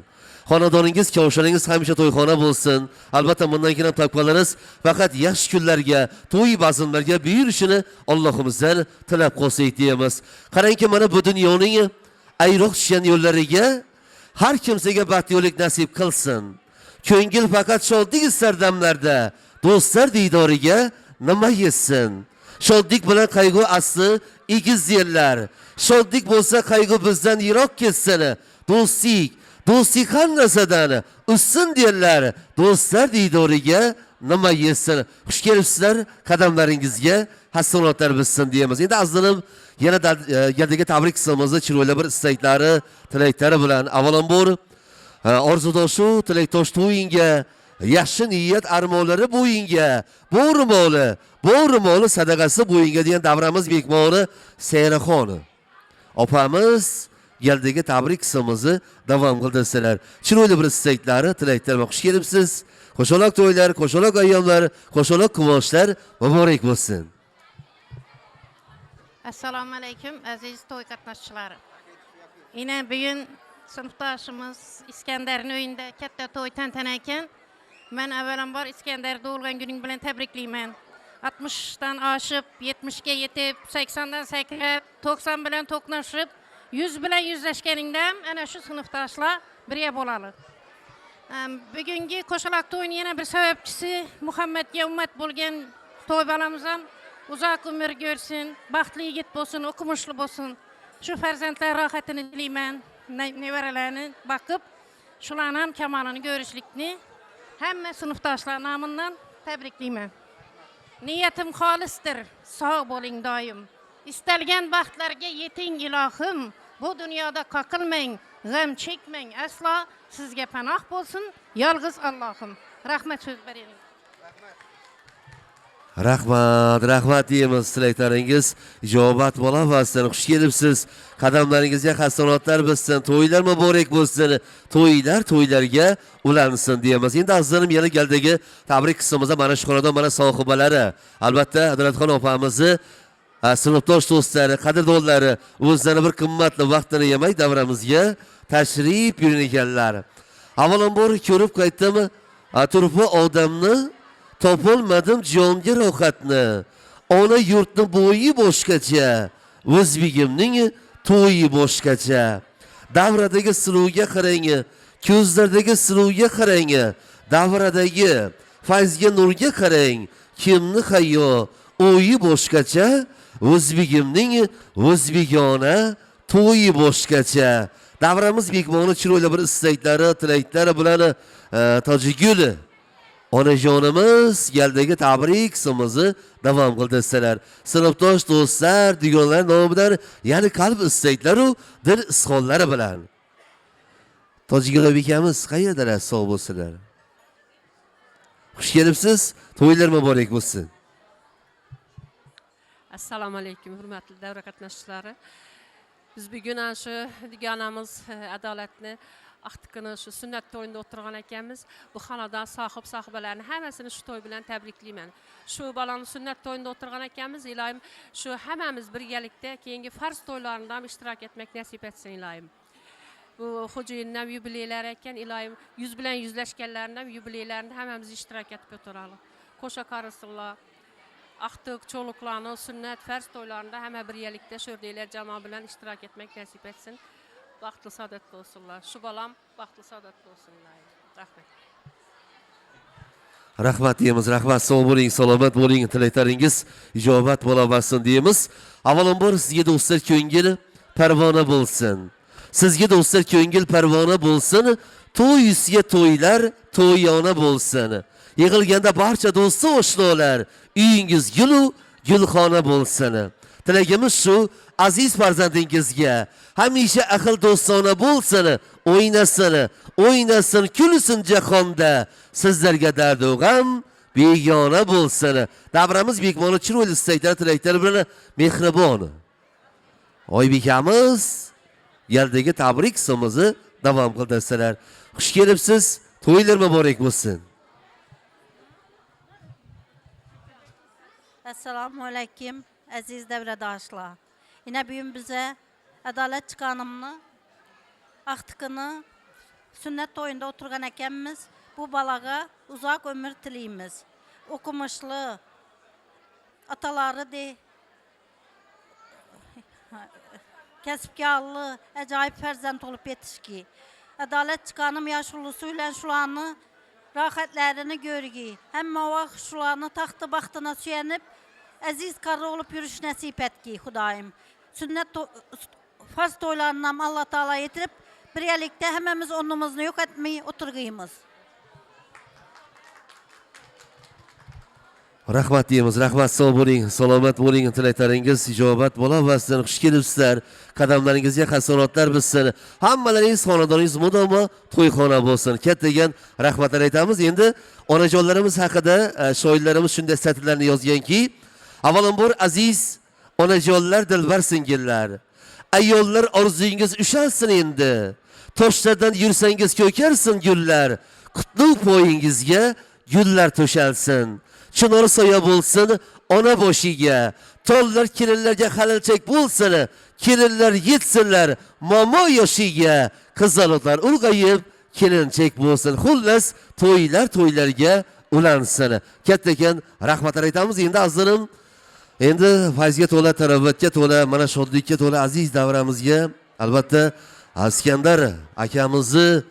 Xonadoningiz, kavsharingiz hamisha to'yxona bo'lsin. Albatta bundan keyin ham topganlarimiz faqat yosh kunlarga, to'y bazmlarga buyurishini Allohimizdan tilab qolsak deymiz. Qarangki, mana bu dunyoning ayroq tushgan yo'llariga har kimsaga baxtlilik nasib qilsin. Ko'ngil faqat shodlik sardamlarda, do'stlar diydoriga nima yetsin. Shodlik bilan qayg'u asli egiz yerlar. Shodlik bo'lsa qayg'u bizdan yiroq ketsin. Do'stlik har narsadan ustun derlar. Do'stlar diydoriga nima yetsin. Xush kelibsizlar, qadamlaringizga hasonatlar bitsin deymiz. Endi azizlarim, yana yerdagi tabrik qismimizda chiroyli bir istaklari, tilaklari bilan avvalambor orzudoshu tilakdosh to'yinga, yaxshi niyat armonlari bo'yinga, bo'rimoli sadaqasi bo'yinga degan davramiz mehmoni Sayraxon opamiz yerdagi tabrik qismimizni davom qildirsalar. Chiroyli bir istaklari, tilaklari xush kelibsiz. Qo'shaloq to'ylar, qo'shaloq ayyomlar, qo'shaloq quvonchlar muborak bo'lsin. Assalomu alaykum aziz to'y qatnashchilari. Yine bugün sınıftaşımız İskender'in öğünde katta to'y tantana ekan. Men avvalambor İskender doğulgan günün bilan tabrikliyman. 60'dan aşıp, 70'ge yetip, 80'dan sakrab, 90 bilan to'qnashib, 100 bilan yüzleşkeningdam ana shu sınıftaşlar birga bo'lalı. Bugungi qo'shaloq to'yning yana bir sababchisi Muhammadga ummat bo'lgan to'y balamiz ham uzoq umr ko'rsin, baxtli yigit bo'lsin, o'qimishli bo'lsin. Shu farzandlar rohatini tilayman, nevaralarini boqib, shularning ham kamolini ko'rishlikni hamma sinfdoshlar nomidan tabriklayman. Niyatim xolisdir, sog' bo'ling doim. Istalgan baxtlarga yeting ilohim. Bu dunyoda qoqilmang, g'am chekmang, aslo sizga panoh bo'lsin, yolg'iz Allohim. Rahmat so'z bering. Rahmat deymiz. Tilaklaringiz ijobat bo'laversin. Xush kelibsiz. Qadamlaringizga hasonatlar bitsin. To'ylar muborak bo'lsin. To'ylarga ulansin deymiz. Endi azizlarim, yana galdagi tabrik qismimizda mana shu xonadon, mana sohibalari, albatta Adratxon opamizni sinfdosh do'stlari, qadrdonlari o'zlari bir qimmatli vaqtini yemay davramizga tashrif buyurganlar. Avvalambor ko'rib qaytdim, turfa odamni topolmadim jonga rohatni. Ona yurtni bo'yi boshqacha, o'zbegimning to'yi boshqacha. Davradagi siluvga qarang, ko'zlardagi siluvga qarang, davradagi fayzga nurga qarang. Kimni hayyo, o'yi boshqacha, o'zbegimning o'zbegona to'yi boshqacha. Davramiz mehmoni chiroyli bir istaklari, tilaklari bilan Tojigul onajonimiz yerdagi tabrik qismimizni davom qildirsalar. Sinfdosh do'stlar, digonlar nomidan yana qalb istaklaru dil izhorlari bilan. Tojigul bekamiz qayerdalar, sog' bo'lsinlar. Xush kelibsiz. To'ylar muborak bo'lsin. Assalomu alaykum, hurmatli davra qatnashchilari. Biz bugun shu digonamiz adolatni axtiqini shu sunnat to'yida o'tirgan ekanmiz. Bu xonadon sohibalarni hammasini shu to'y bilan tabriklayman. Shu balani sunnat to'yida o'tirgan ekanmiz. Ilohim shu hammamiz birgalikda keyingi farz to'ylarida ham ishtirok etmak nasib etsin ilohim. Bu xo'jayinlar yubileylar ekan, ilohim 100 bilan yüzlashganlarning ham yubileylarida hammamiz ishtirok etib o'tiramiz. Qo'sha qarasizlar. Axtiq cho'luqlarning sunnat farz to'ylarida hamma birgalikda sho'rdeylar jamoa bilan ishtirok etmak nasib etsin. Baxtlı saadetli olsunlar. Şu balam baxtlı saadetli olsunlar. Rahmet. Rahmat deymiz, rahmat. Sog' bo'ling, salomat bo'ling, tilaklaringiz ijobat bo'laversin deymiz. Avvalambor sizga do'stlar ko'ngil parvona bo'lsin. Sizga do'stlar ko'ngil parvona bo'lsin. To'y ustiga to'ylar to'yona bo'lsin. Yig'ilganda barcha do'st oshnolar uyingiz gulu gulxona bo'lsin. Tilagimiz shu, aziz farzandingizga hamisha aql do'stona bo'lsin, o'ynasin, kulsin jahonda. Sizlarga dard va g'am begona bo'lsin. Davramiz bekmoni chiroyli istaklar, tilaklar bilan mehribon. Oybekamiz yerdagi tabrik so'mizni davom qildirsalar. Xush kelibsiz. To'ylar muborak bo'lsin. Assalamu alaykum aziz davradoshlar. Yine bugün bize adalet çıkanımını, aktıkını, sünnet toyunda oturgan ekenimiz bu balaga uzak ömür tileyimiz. Okumuşlu, ataları de, kesipkarlı, acayip ferzent olup yetişki. Adalet çıkanım yaşlısıyla şulanı, rahatlarını görgü. Hem o şulanı tahtı baktına süyenip, aziz karı olup yürüyüş nasip etki Hudayım. Sünnet farz toylarından Allah Teala yetirip birlikte hemimiz onumuzu yok etmeyi oturguyumuz. Rahmat deymiz, rahmat. Sog' bo'ling, salomat bo'ling, tilaklaringiz ijobat bo'laversin. Xush kelibsizlar. Qadamlaringizga hasanotlar bitsin. Hammalaringiz xonadoningiz mudomo to'yxona bo'lsin. Kattagan rahmatlar aytamiz. Endi onajonlarimiz haqida shoirlarimiz shunday satrlarni yozganki, avvalambor aziz onajonlar, dilbar singillar, ayollar orzungiz ushalsin endi. Toshlardan yursangiz ko'karsin gullar. Qutlug' poyingizga gullar to'shalsin. Chinor soya bo'lsin ona boshiga. Tollar kelinlarga halilchak bo'lsin. Kelinlar yetsinlar momo yoshiga. Qizaloqlar ulg'ayib kelinchak bo'lsin. Xullas to'ylarga ulansin. Kattakan rahmatlar aytamiz. Endi azizlarim, endi fayzga to'la, tarovatga to'la, mana shodlikka to'la aziz davramizga albatta Iskandar akamizni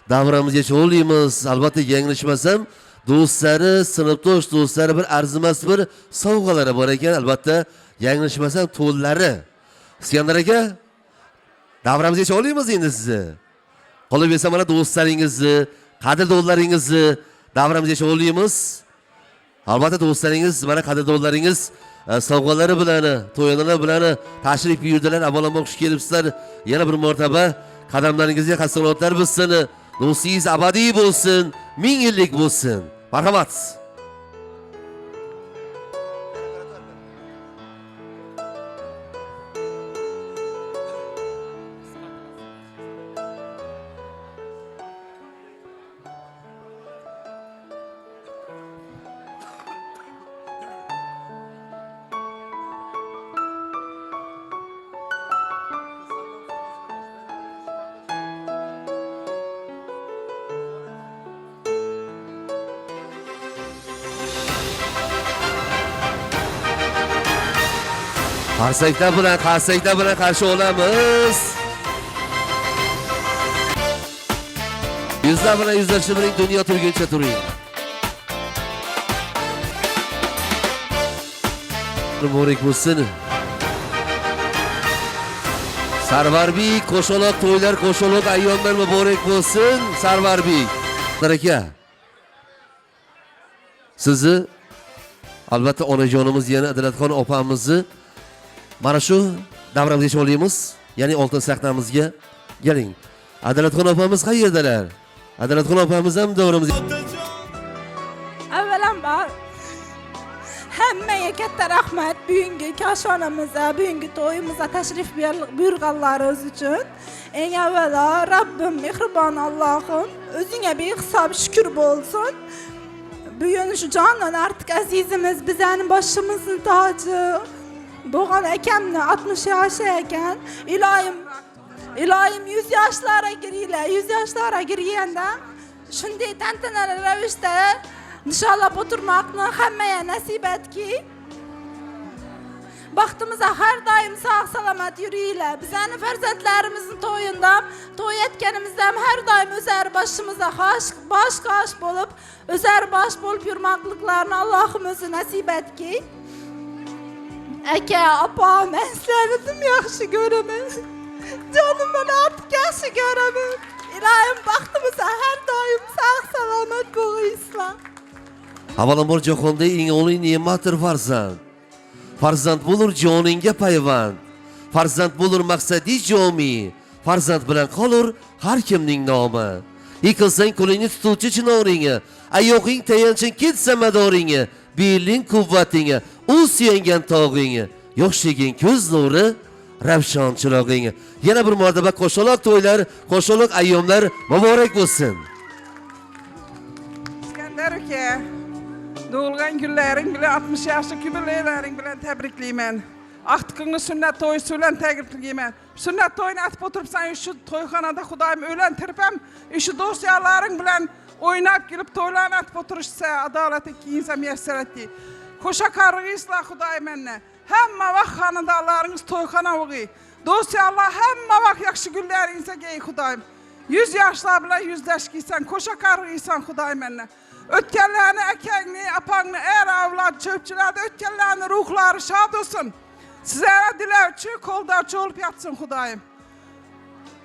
davramizga cho'g'laymiz. Albatta yanglishmasam, do'stlari, sinfdosh do'stlari bir arzimas bir sovg'alari bor ekan. Albatta yanglishmasam to'llari. Iskandar aka, davramizga cho'g'laymiz endi sizni. Qolaversa mana do'stlaringizni, qadrdonlaringizni davramizga cho'g'laymiz. Albatta do'stlaringiz, mana qadrdonlaringiz sovg'alari bilan, to'ylar bilan tashrif buyurdilar. Avvalambor xush kelibsizlar. Yana bir martaba qadamlaringizga hasanotlar bitsin. Do'stingiz abadiy bo'lsin, 1000 yillik bo'lsin. Marhamat. Qarsaklar bilan qarshi olamiz. Yuzlar bilan yuzlashib biring, dunyo turguncha turing. Muborak bo'lsin. Sarvarbek, qo'shaloq to'ylar, qo'shaloq ayyomlar muborak bo'lsin. Sarvarbek. Aka. Sizni albatta onajonimiz yana Adalatxon opamizni mana shu davramizga cho'g'laymiz. Ya'ni oltin sahnamizga keling. Adalatxon opamiz qayerdalar? Adalatxon opamiz ham davramizga. Avvalambor hammaga katta rahmat bugungi koshonamizga, bugungi to'yimizga tashrif buyurganlaringiz uchun. Eng avvalo Rabbim mehribon Allohim o'zingga behisob shukr bo'lsin. Bugun shu jondan ortiq azizimiz bizning boshimizning toji bo'lgan akamni 60 yoshi ekan. Iloyim 100 yoshlarga giringlar. 100 yoshlarga girganda shunday tantanali ravishda nishonlab o'tirmoqni hammaga nasib etki. Baxtımıza hər daim sağ-salamat yürüyülə. Bizəni fərzətlərimizin toyunda, toy etkenimizdə hər daim özər başımıza baş olub, özər baş olub yürmaqlıqlarını Allah'ım özü nəsib et ki. Əkə, apa, mən sənədim yaxşı görəməm. Canım, mən artıq yaxşı görəməm. İlahim, baxtımıza hər daim sağ-salamat boğuyusla. Avvalambor jahonda eng oliy ne'matdir farzand. Farzand bo'lur joningga payvand. Farzand bo'lur maqsadi jomi. Farzand bilan qolur har kimning nomi. Yiqilsang qo'lingni tutuvchi chinoringga, oyoqing tayanching ketsa madoringga, beling quvvatingga, u suyangan tog'ingga, yoshliging ko'z nuri, ravshon chirog'ingga. Yana bir marotaba qo'shaloq to'ylar, qo'shaloq ayyomlar muborak bo'lsin. İskender aka, doğulgan günlerin bile 60 yaşlı kübürleylerin bile tebrikliymen. Aktıkını sünnet toyusu ile tebrikliymen. Sünnet toyunu atıp oturupsan şu toyxanada Xudayım öğlentirpem, şu dosyaların bile oynayıp gelip toylarını atıp oturuşsa adaleti kiyinse müyesser etti. Koşa karığı ıslah Xudayım enne. Hemme vak hanıdalarınız toyxana oğuy. Dosyalar hemme vak yakşı güllerinize gey Xudayım. 100 yaşlar bile yüzleşkiysen, koşa karığıysan Xudayım enne. Ötkenlerini, ekengini, apanını, er avlad, çöpçülerde ötkenlerini ruhları şad olsun. Sizlere dilevçi, koldavçı olup yatsın Xudayım.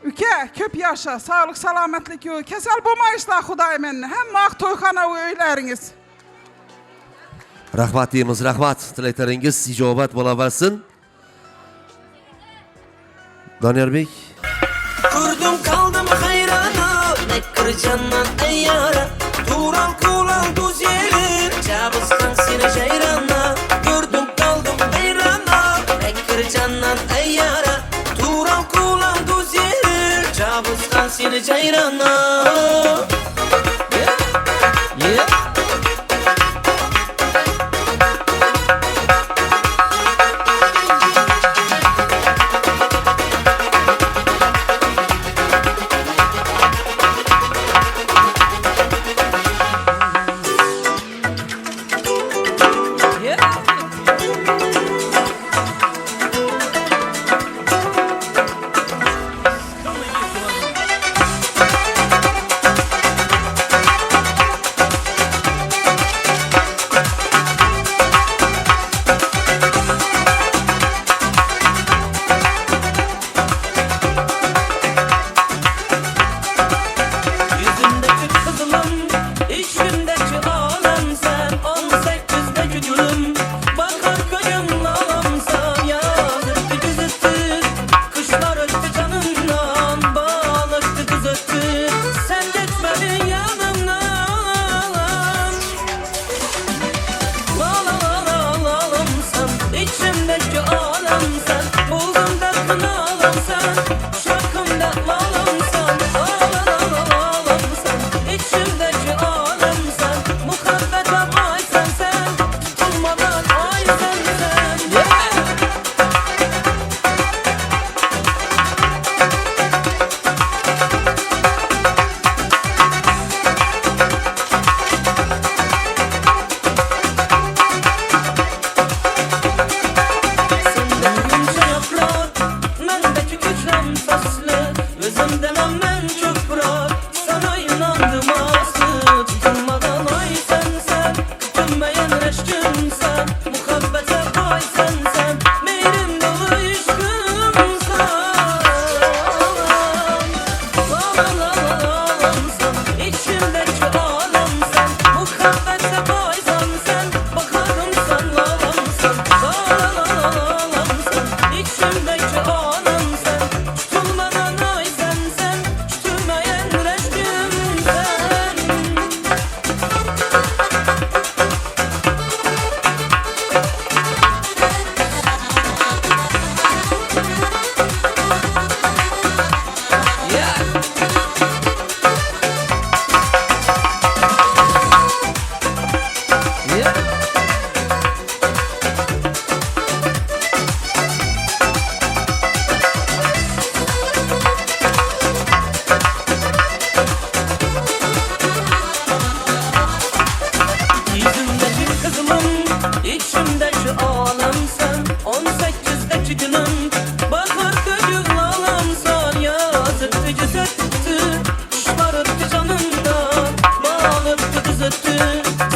Üke, köp yaşa, sağlık, salametlik yok. Kesel bulmayışlar Xudayım enne. Hem mak toyxana öyleriniz. Rahmat deymiz, rahmat. Tilaklaringiz ijobat bo'laversin. Doniyorbek. Kurdum kaldım hayrana, ne kırcandan eyyara. Tural kulal duz yerim, cabıstan seni ceyrana. Gördüm kaldım hayrana, ne kırcandan eyyara. Tural kulal duz yerim, cabıstan seni ceyrana.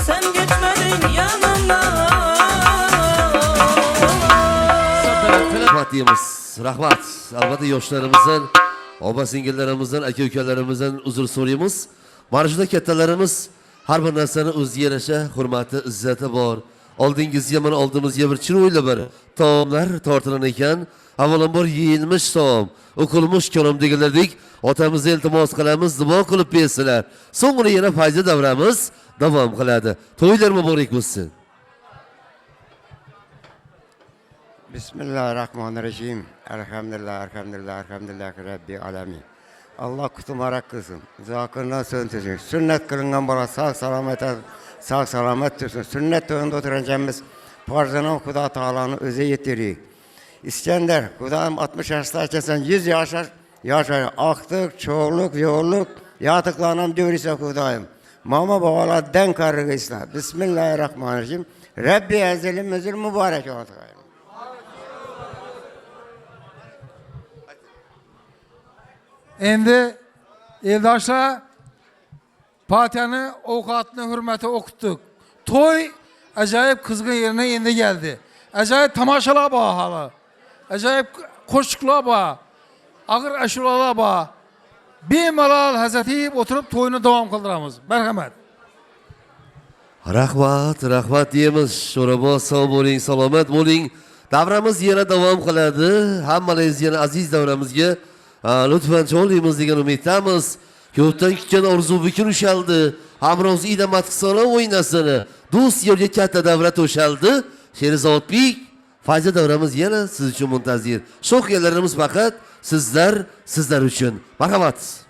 sen geçmedin yanımdan. Rahmat deyimiz, rahmat. Albatta yoshlarımızdan, oba singillerimizden, aka ukalarimizdan uzr so'raymiz. Mana shunday kattalarimiz har bir narsani o'ziga yarasha hurmati, izzati bor. Oldingizga mana oldimizga bir chiroyli bir taomlar tortilar ekan. Avvalambor yeyilmish taom, o'qilmish kalom deganlardek otamizga iltimos qilamiz, duo qilib bersinlar. So'ngra yana fayda davramiz davom qiladi. To'ylar muborak bo'lsin. Bismillahirrahmanirrahim. Elhamdülillah, elhamdülillah, elhamdülillah Rabbi alemin. Allah kutumarak kılsın. Zakırından sığıntısın. Sünnet kılıngan bana sağ salamet dursun. Sünnet önünde oturacağımız farzına Kuda Taala'nın öze yetiriyor. İskender, Kuda'm 60 yaşlarken 100 yaşar. Aktık, çoğulluk, yoğulluk. Yatıklanam dövürse Kuda'm. Mama babalar den karrı İslam. Bismillahirrahmanirrahim. Rabbi ezelimizin mübarek olsun. Endi eldaşlar Fatiha'nın avukatını hürmeti okuttuk. Toy acayip kızgın yerine endi geldi. Acayip tamaşalar bağ hala. Acayip koşuklar bağ. Ağır aşılalar bağ. Bemalal hazreti oturup toyunu devam kıldıramız. Merhamet. Rahmat deymiz. Sho'rabo sog' bo'ling, salomat bo'ling. Davramiz yana davom qiladi. Hammalaringiz yana aziz davramizga lütfen çoğuluyumuz degan umiddamiz. Ko'pdan kutgan orzu bukun ushaldi. Hamroz ida matqisona o'ynasini. Do'st yo'lga katta davra to'shaldi. Sherzodbek, fayda davramiz yana siz uchun muntazir. Sho'xyalarimiz faqat sizlar uchun. Marhamat.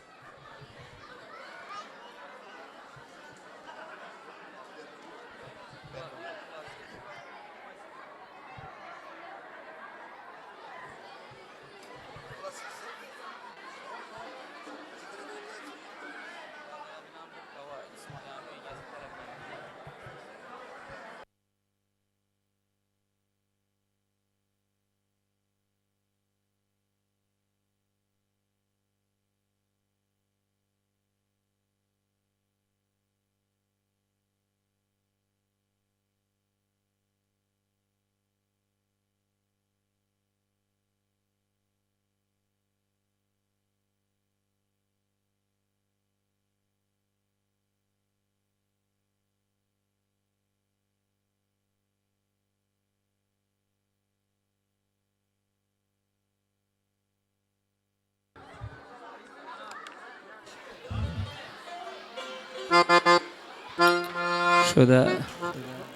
Şöyle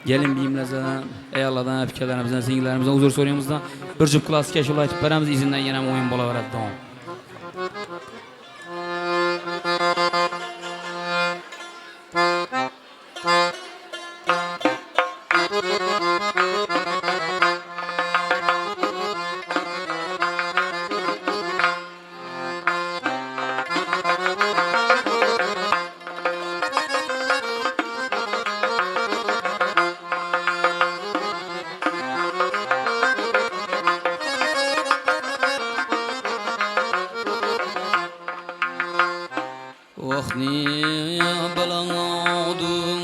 gelin biyimlerden, ayarlardan, fikirlerimizden, singillerimizden, huzur soruyorumuzdan bir cüp klasik yaşıl aytıp veremiz izinden yine oyun bola veredi. Tamam. Vahni balanadır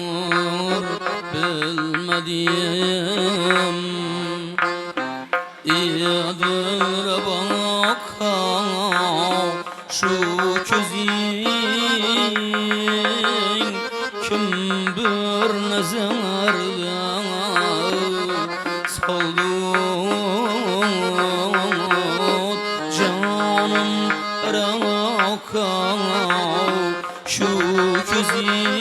bilmedim İyadır baka şu közün Kim bir nazardan saldı canım raka şu közün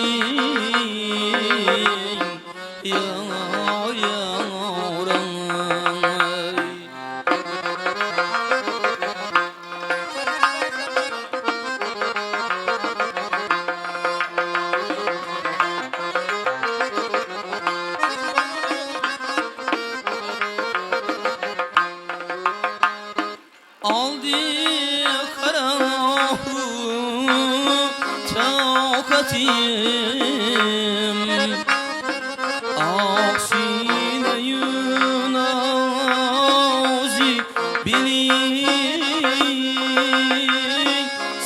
aldı karahru takatim aksine yunazi bilin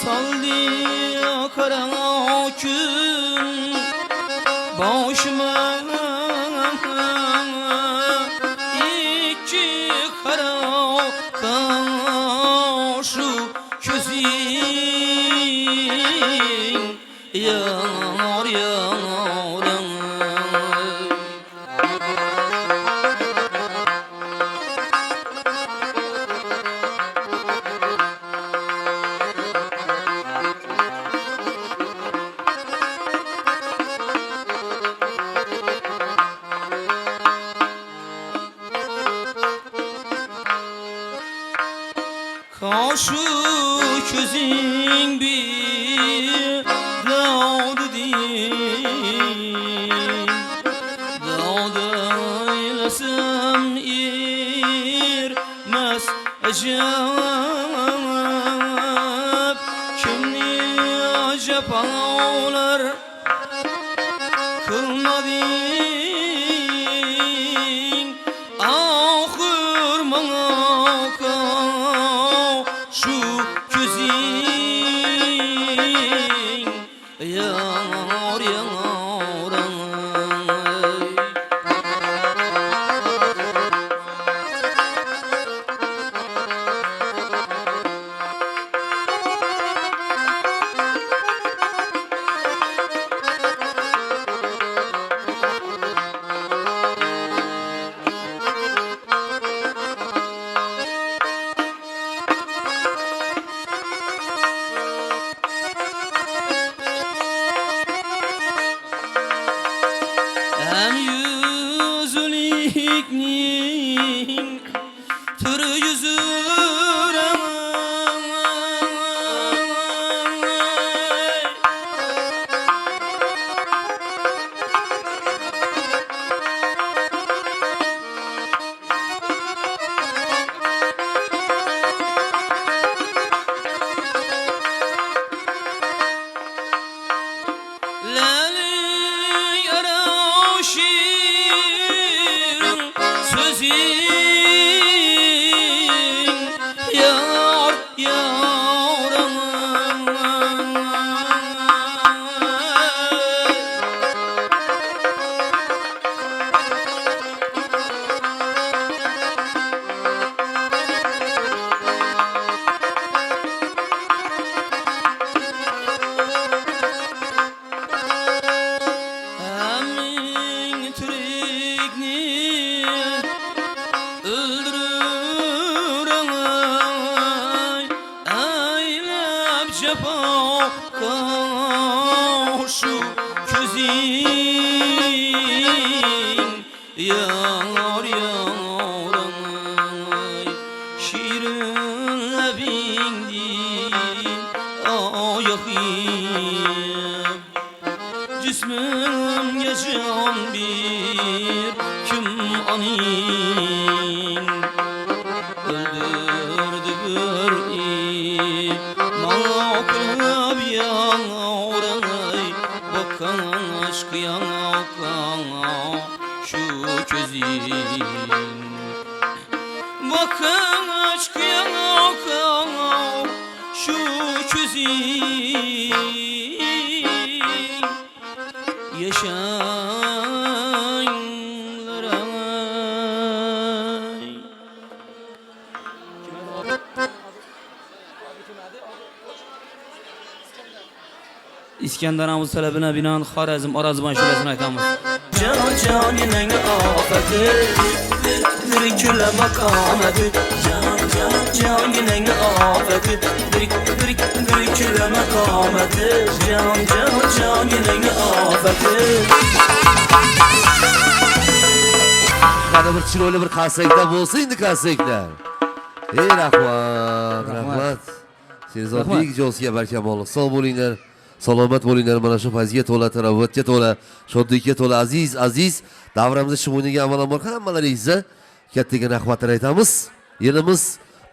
saldı karahkün koşma iki kara kaşı közün yanar yanar Kaşı közün bir dağdı değil Dağda eylesem irmez acep Kimni acep ağlar kılmadın Ahır bana şu közün yanar yanar Hem yüzüliknin türü yüzüre şiirin sözün yar yaram Emin türekni öldürürüm Eylep cefa kaşı közün yanar yanar Şirin lebindin ayakım Cismimge can bir kim anin Öldürdü bir iman yanar Bakan aşk yanar şu közün Bakan aşk yanar şu közün yaşanlar ay. İskender Amuz talebine binaen Xorazm Arazban şubesine aytamiz. Can canine afeti bir küle makameti Can canine afeti bir küle makameti Can canine afeti Qani bir chiroyli bir qarsaklar bo'lsa endi qarsaklar. Ey rahmat. Sherzodbek Josiya barkamollik sog' bo'linglar. Salomat bo'linglar. Mana shu fayzga to'la, tarovvatga to'la, shodlikka to'la aziz davramizda shumuniga avvalambor hammalaringizga kattaga rahmatlar aytamiz. Elimiz,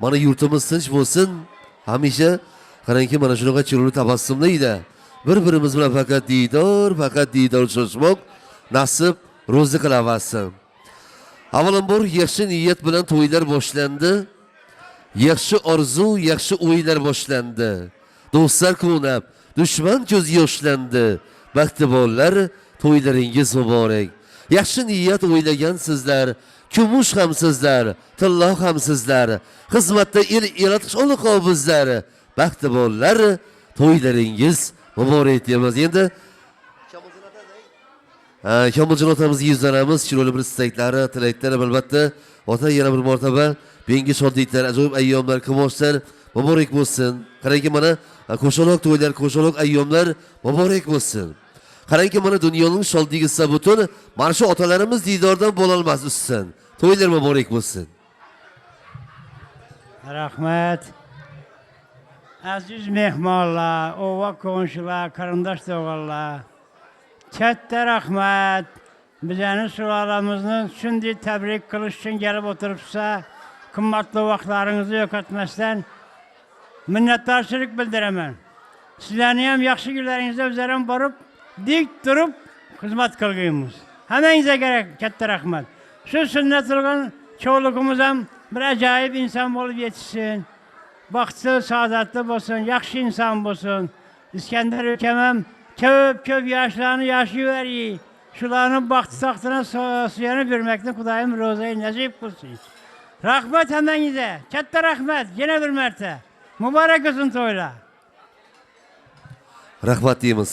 mana yurtimiz tinch bo'lsin. Hamisha qarangki mana shunaqa chiroyli tabassumlaydi. Bir-birimiz bilan faqat diydor uchrashmoq nasib ro'zi qilaversin. Avvalambor yaxshi niyat bilan to'ylar boshlandi. Yaxshi orzu, yaxshi o'ylar boshlandi. Do'stlar ko'nab, dushman ko'z yoshlandi. Baxti borlar to'ylaringiz muborak. Yaxshi niyat o'ylagan sizlar, kumush ham sizlar, tillo ham sizlar, xizmatda yaratqish oliqo bizlar. Baxtli bo'llar, to'ylaringiz muborak deymiz. Endi Kamoljon otamizga yuzlanamiz. Chiroyli bir istaklari, tilaklari albatta. Ota yana bir martaba bengi shodliklar, ajoyib ayyomlar, kumushlar muborak bo'lsin. Qarangki mana qo'shaloq to'ylar, qo'shaloq ayyomlar muborak bo'lsin. Qarangki mana dunyoning shodligi sabutun mana shu otalarimiz diydordan bo'lolmas ustsin. To'ylar muborak bo'lsin. Rahmat. Aziz mehmonlar, ova qo'shnilar, qarindosh tog'alar. Katta rahmat. Bizning sulolamizni shunday tabrik qilish uchun kelib o'tiribsa, qimmatli vaqtlaringizni yo'qotmasdan minnatdorchilik bildiraman. Sizlarning ham yaxshi kunlaringizda o'zlarim borib, dik turib xizmat qilganmiz. Hammangizga kerak katta rahmat. Shu sunnat qilgan cho'ligimiz ham bir ajoyib inson bo'lib yetishsin. Baxtli, saodatli bo'lsin, yaxshi inson bo'lsin. Iskandar akam ham ko'p yoshlarni yashayvering. Shularni baxtli taxtına suyanib yurmakni Xudoyim ro'zai nasib qilsin. Rahmat hammangizga. Katta rahmat. Yana bir marta. Muborak bo'lsin to'ylar. Rahmat deymiz.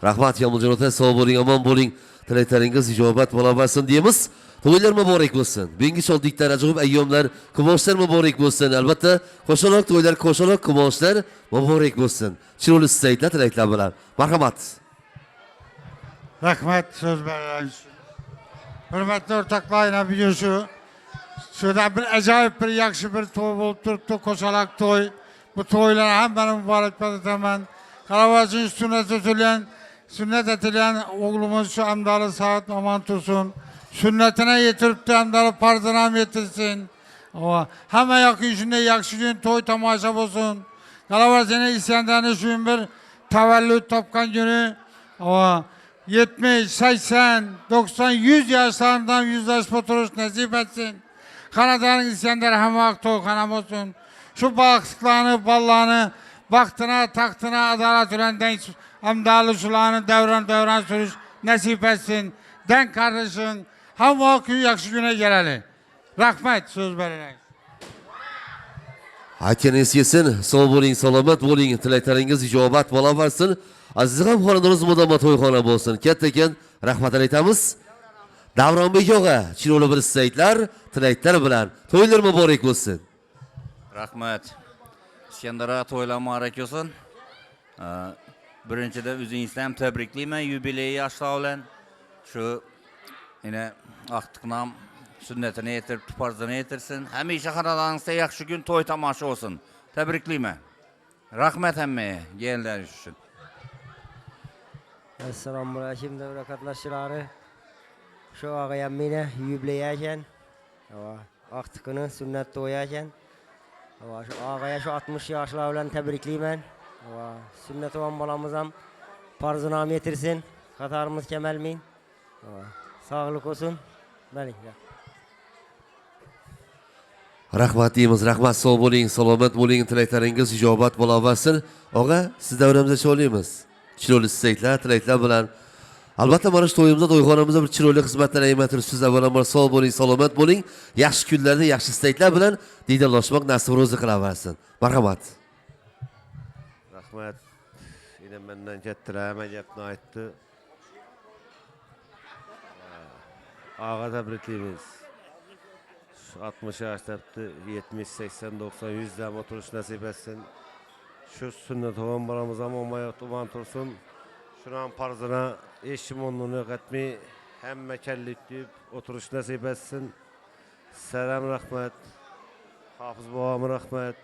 Rahmat Kamoljon ota, sog' bo'ling, omon bo'ling. Tilaklaringiz ijobat bo'laversin deymiz. To'ylar muborak bo'lsin. Bugungi shodliklar, ajoyib ayyomlar, kumushlar muborak bo'lsin. Albatta, qo'shaloq to'ylar, qo'shaloq kumushlar muborak bo'lsin. Chiroyli istaklar, tilaklar bilan. Marhamat. Rahmat söz beriniz. Hürmetli ortaklarına bugün şurada bir acayip bir yakşı bir toy bulup duruptu, koşalak toy. Bu toylara hem benim mübarek ben Karavacın sünnet edilen oğlumuz şu amdalı saat aman tutsun. Sünnetine getirip de amdalı parzına getirsin. Hemen yakın şimdi yakşı gün toy tamaşa olsun. Karavacın isyanlarını şu bir tevellüt topkan günü. 70, 80, 90, 100 yaşlarından yüzleşme oturuş nasip etsin. Kanadanın isyanları hem vakti kanam olsun. Şu bağışıklarını, ballarını, baktına, taktına, adalet ürenden amdalı sularını devran sürüş nasip etsin. Den kardeşin hem vakti yakşı güne geleli. Rahmet söz vererek. Akeniz yesin, sog' bo'ling, salomat bo'ling, tilaklaringiz ijobat bo'laversin. Aziz hamxonadonimiz mudomma to'yxona bo'lsin. Kattakan rahmat aytamiz. Davronbek og'a, chiroyli bir istaklar, tilaklar bilan to'ylar muborak bo'lsin. Rahmat. Iskandar aka to'ylar muborak bo'lsin. Birinchidan o'zingizni ham tabriklayman yubiley yoshlar bilan. Shu yana vaqtiqnam sünnetini yetirib, farzini yetirsin. Hamisha xonadoningizda yaxshi kun to'y tomosha olsin. Tabriklayman. Rahmat hammaga kelganlaringiz uchun. Assalomu alaykum davra qatnashchilari. Shu og'ayam meni yubiley ekan. Vaqti kuni sunnat to'y ekan. Shu og'aya shu 60 yoshlar bilan tabriklayman. Sunnat olan bolamiz ham farzini ham yetirsin. Qatorimiz kamalmin. Sog'lik olsun. Baling. Rahmat deymiz, rahmat, sog' bo'ling, salomat bo'ling, tilaklaringiz ijobat bo'laversin. Og'a, siz davramizda cho'laymiz. Chiroyli istaklar, tilaklar bilan. Albatta mana shu to'yimizda, to'yxonamizda bir chiroyli xizmatlar aytib turibsiz. Avvalambor sog' bo'ling, salomat bo'ling. Yaxshi kunlarda, yaxshi istaklar bilan diydorlashmoq nasib ro'zi qilaversin. Marhamat. Rahmat. Yine benden kettireme gapni aytdi. Ağa tabriklaymiz. 60 yaş yaptı, 70, 80, 90, 100 dem oturuş nasip etsin. Şu sünnet olan baramız ama olmaya tuman tursun. Şuran parzına eşim onluğunu yok etmeyi hem mekellik deyip oturuş nasip etsin. Selam rahmet. Hafız babamı rahmet.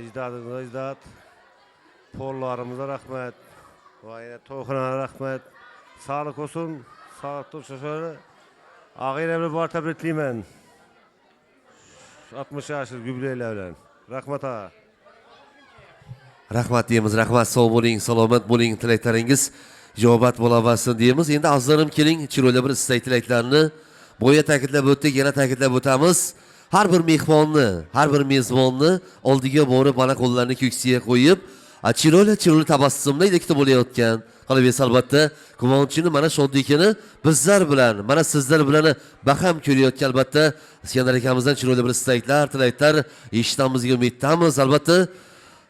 İcdadınıza icdad. Pollarımıza rahmet. Yine toyxonaya rahmet. Sağlık olsun. Sağlıklı şöyle. Ağayla bir bar tabrikliyim. 60 yaşlı gübreyle ölen. Rahmet ağa. Rahmat deymiz, rahmat, sog' bo'ling, salomat bo'ling, tilaklaringiz ijobat bo'laversin deymiz. Endi azizlarim keling, chiroyli bir istak tilaklarni boya ta'kidlab o'tdik, yana ta'kidlab o'tamiz. Har bir mehmonni, har bir mezbonni oldiga borib, mana qo'llarini ko'ksiga qo'yib, Chiroyli tabassumda kutib bo'layotgan. Qolaversa albatta quvonchini mana shodlikini bizlar bilan, mana sizlar bilan baham ko'rayotgan albatta Iskandar akamizdan chiroyli bir istaklar, tilaklar eshitamizga umiddamiz. Albatta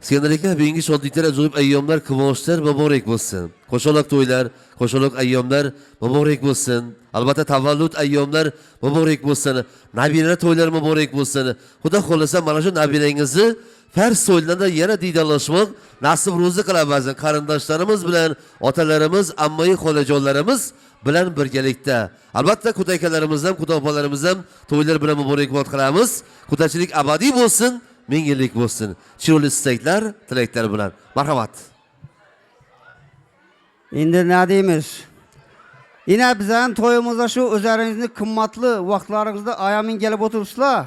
Iskandar aka bugungi shodliklar, ajoyib ayyomlar, quvonchlar muborak bo'lsin. Qo'shaloq to'ylar, qo'shaloq ayyomlar muborak bo'lsin. Albatta tavallud ayyomlar muborak bo'lsin. Nabira to'ylar muborak bo'lsin. Xudo xolasa mana shu nabirangizni Fars so'ylarida yana diydorlashmoq nasib ro'zi qilamiz. Qarindoshlarimiz bilan, otalarimiz, ammai xolajonlarimiz bilan birgalikda. Albatta qutakalarimiz ham, qutopalarimiz ham to'ylar bilan muborakbod qilamiz. Qutachilik abadiy bo'lsin, ming yillik bo'lsin. Chiroyli istaklar, tilaklar bilan. Marhamat. Endi nima deymiz? Yine bizning to'yimizda shu o'zlaringizni qimmatli vaqtlaringizda ayamin kelib o'tiribsizlar.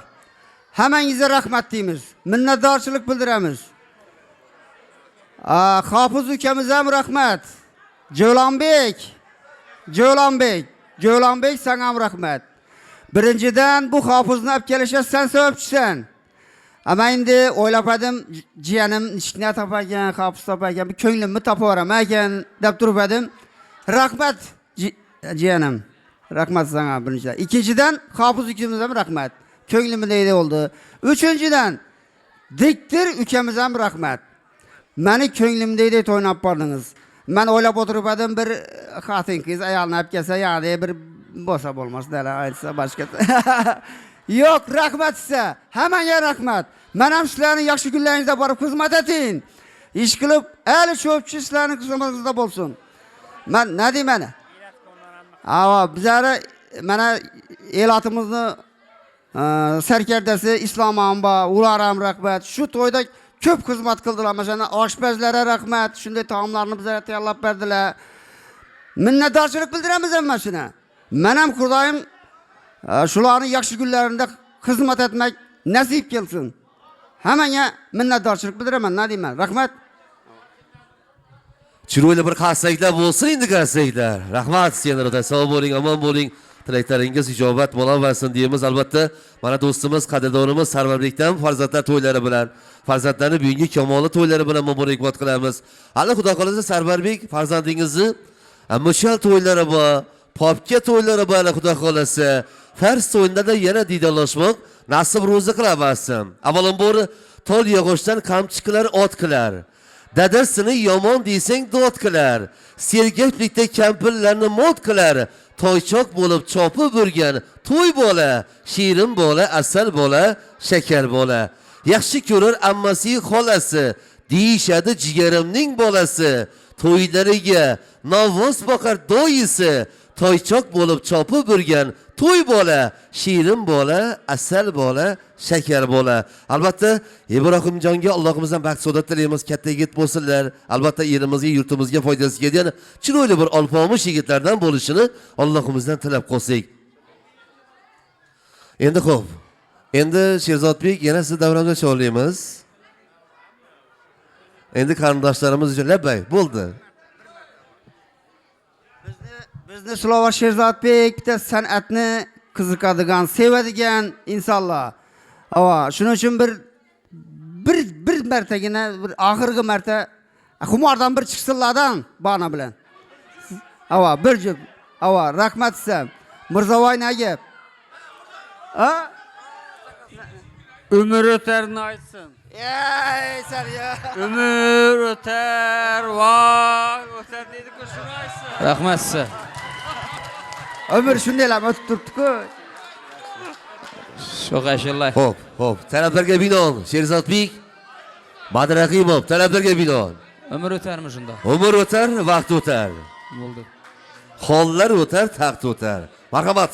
Hammangizga rahmat deymiz. Minnatdorchilik bildiramiz. Hofiz ukamiz ham rahmat. Jo'lanbek sana ham rahmat. Birinchidan bu hofizni olib kelishga sen sababchisan. Ama endi o'ylab edim, jiyanim ishni topagan, hofiz topagan, bir ko'nglimni topaveraman ekan deb turib edim. Rahmat jiyanim. Rahmat sana birinchidan. Ikkinchidan hofiz ukamiz ham rahmat. Ko'nglimda deydi oldu. Üçüncüden diktir ukamiz ham rahmat. Meni ko'nglimdaydi to'ynab bordingiz. Men o'ylab o'tirib edim bir xotin-qiz ayolni olib kelsa, ya'ni bir bo'lsa bo'lmas, dala aytsa boshqa. Yo'q, rahmat size. Hammaga rahmat. Men ham sizlarning yaxshi kunlaringizda borib xizmat eting. Ish qilib, ali cho'pchi sizlarning xizmatingizda bo'lsin. Men nima deyman? Bizlar mana elatimizni sarkardasi Islom amba, ular ham rahmat. Shu to'yda ko'p xizmat qildilar. Masalan, oshpazlarga rahmat. Shunday taomlarni bizlarga tayyorlab berdilar. Minnatdorchilik bildiramiz hamma shuna. Men ham Xudoyim shularning yaxshi kunlarida xizmat etmek nasib kelsin. Hammaga minnatdorchilik bildiraman. Nima deyman? Rahmat. Chiroyli bir qarsaklar bo'lsin endi qarsaklar. Rahmat senlarda. Sog' bo'ling, omon bo'ling. Tilaklaringiz ijobat bo'laversin deymiz. Albatta mana do'stimiz, qadrdonimiz Sarvarbekdan farzandlar to'ylari bilan, farzandlarning bugungi kamoli to'ylari bilan muborakbod qilamiz. Alloh xudo xolasa Sarvarbek farzandingizni mushal to'ylari bor, popka to'ylari bor, xudo xolasa Fars to'yinda yana diydorlashmoq nasib ro'zi qilaversin. Avvalambor tol yog'ochdan qamchiqlar ot qilar. Dadasini yomon desang dod qilar. Sergaklikda kampirlarni mod qilar. Toychoq bo'lib chopib yurgan to'y bola, shirin bola, asal bola, shakar bola. Yaxshi ko'rar ammasi xolasi, deyishadi jigarimning bolasi. To'ylariga novoz boqar doyisi, toychoq bo'lib chopib yurgan to'y bola, shirin bola, asal bola, shakar bola. Albatta Ibrohimjonga Allohimizdan baxt saodat tilaymiz, katta yigit bo'lsinlar. Albatta erimizga, yurtimizga foydasi kelgan chiroyli bir olpomish yigitlardan bo'lishini Allohimizdan tilab qolsak. Endi xo'p. Endi Sherzodbek yana siz davramda chorlaymiz. Endi qarindoshlarimiz uchun labbay bo'ldi. Bizni Slovar Sherzodbek bitta san'atni qiziqadigan, sevadigan insonlar. Shuning uchun bir martagina, bir oxirgi marta xumordan bir chiqsinlardan bana bilan. Bir jup. Rahmat sizga. Mirzovoy Nagib. Ömür öter aytsın. Ey sen ya. Ömür öter, vay öter dedik o şunu aytsın. Rahmat size. Ömür shundaylar o'tib turibdi-ku. Çok aşırılar. Hop. Talablarga binoan Sherzodbek, Badraqimov talablarga binoan. Ömür ötermi shunda? Umr o'tar, vaqt o'tar. Bo'ldi. Hollar o'tar, taxt o'tar. Marhamat.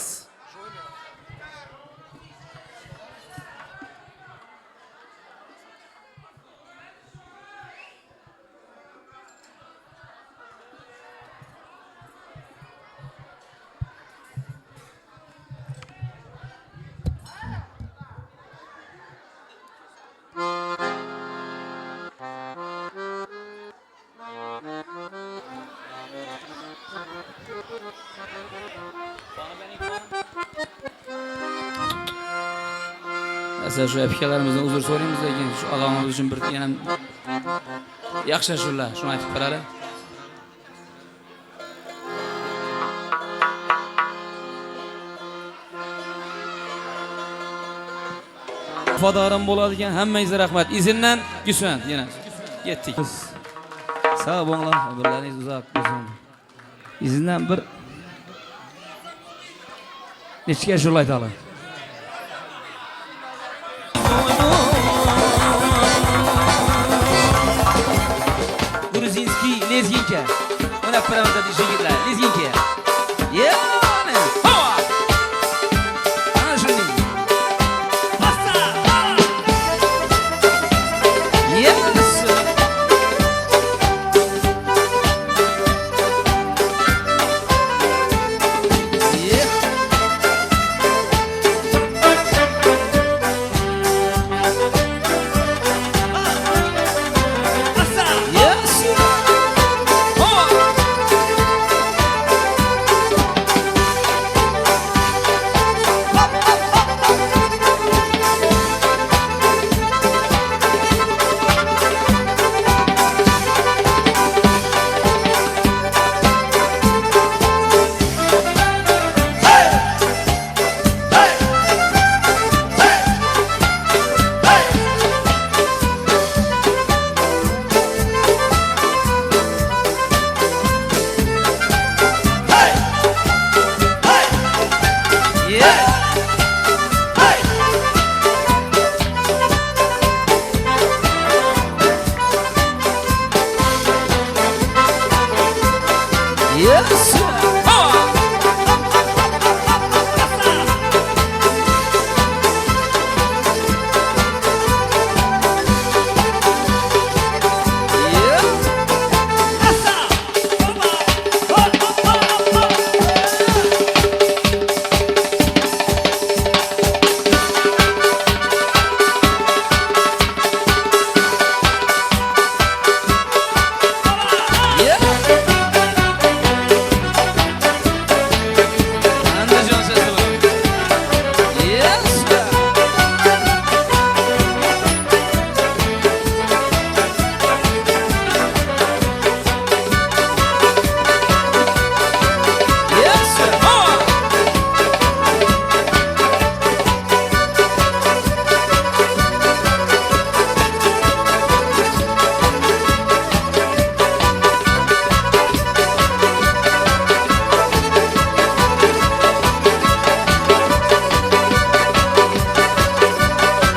Mesela şu epikelerimizden huzur sorayımız da şu ağamız için bir yana Yaxshi ashula, shuni aytib beradi. Vafadorim bo'ladigan hammangizga rahmat. Izindan Gusvand yana. Yetdik. Sağ bo'linglar, umrlaringiz uzoq bo'lsin. Izindan bir nechga ashula aytaylik. Грузинский лезгинка. Ona paramda dishigitlar. Lezginka.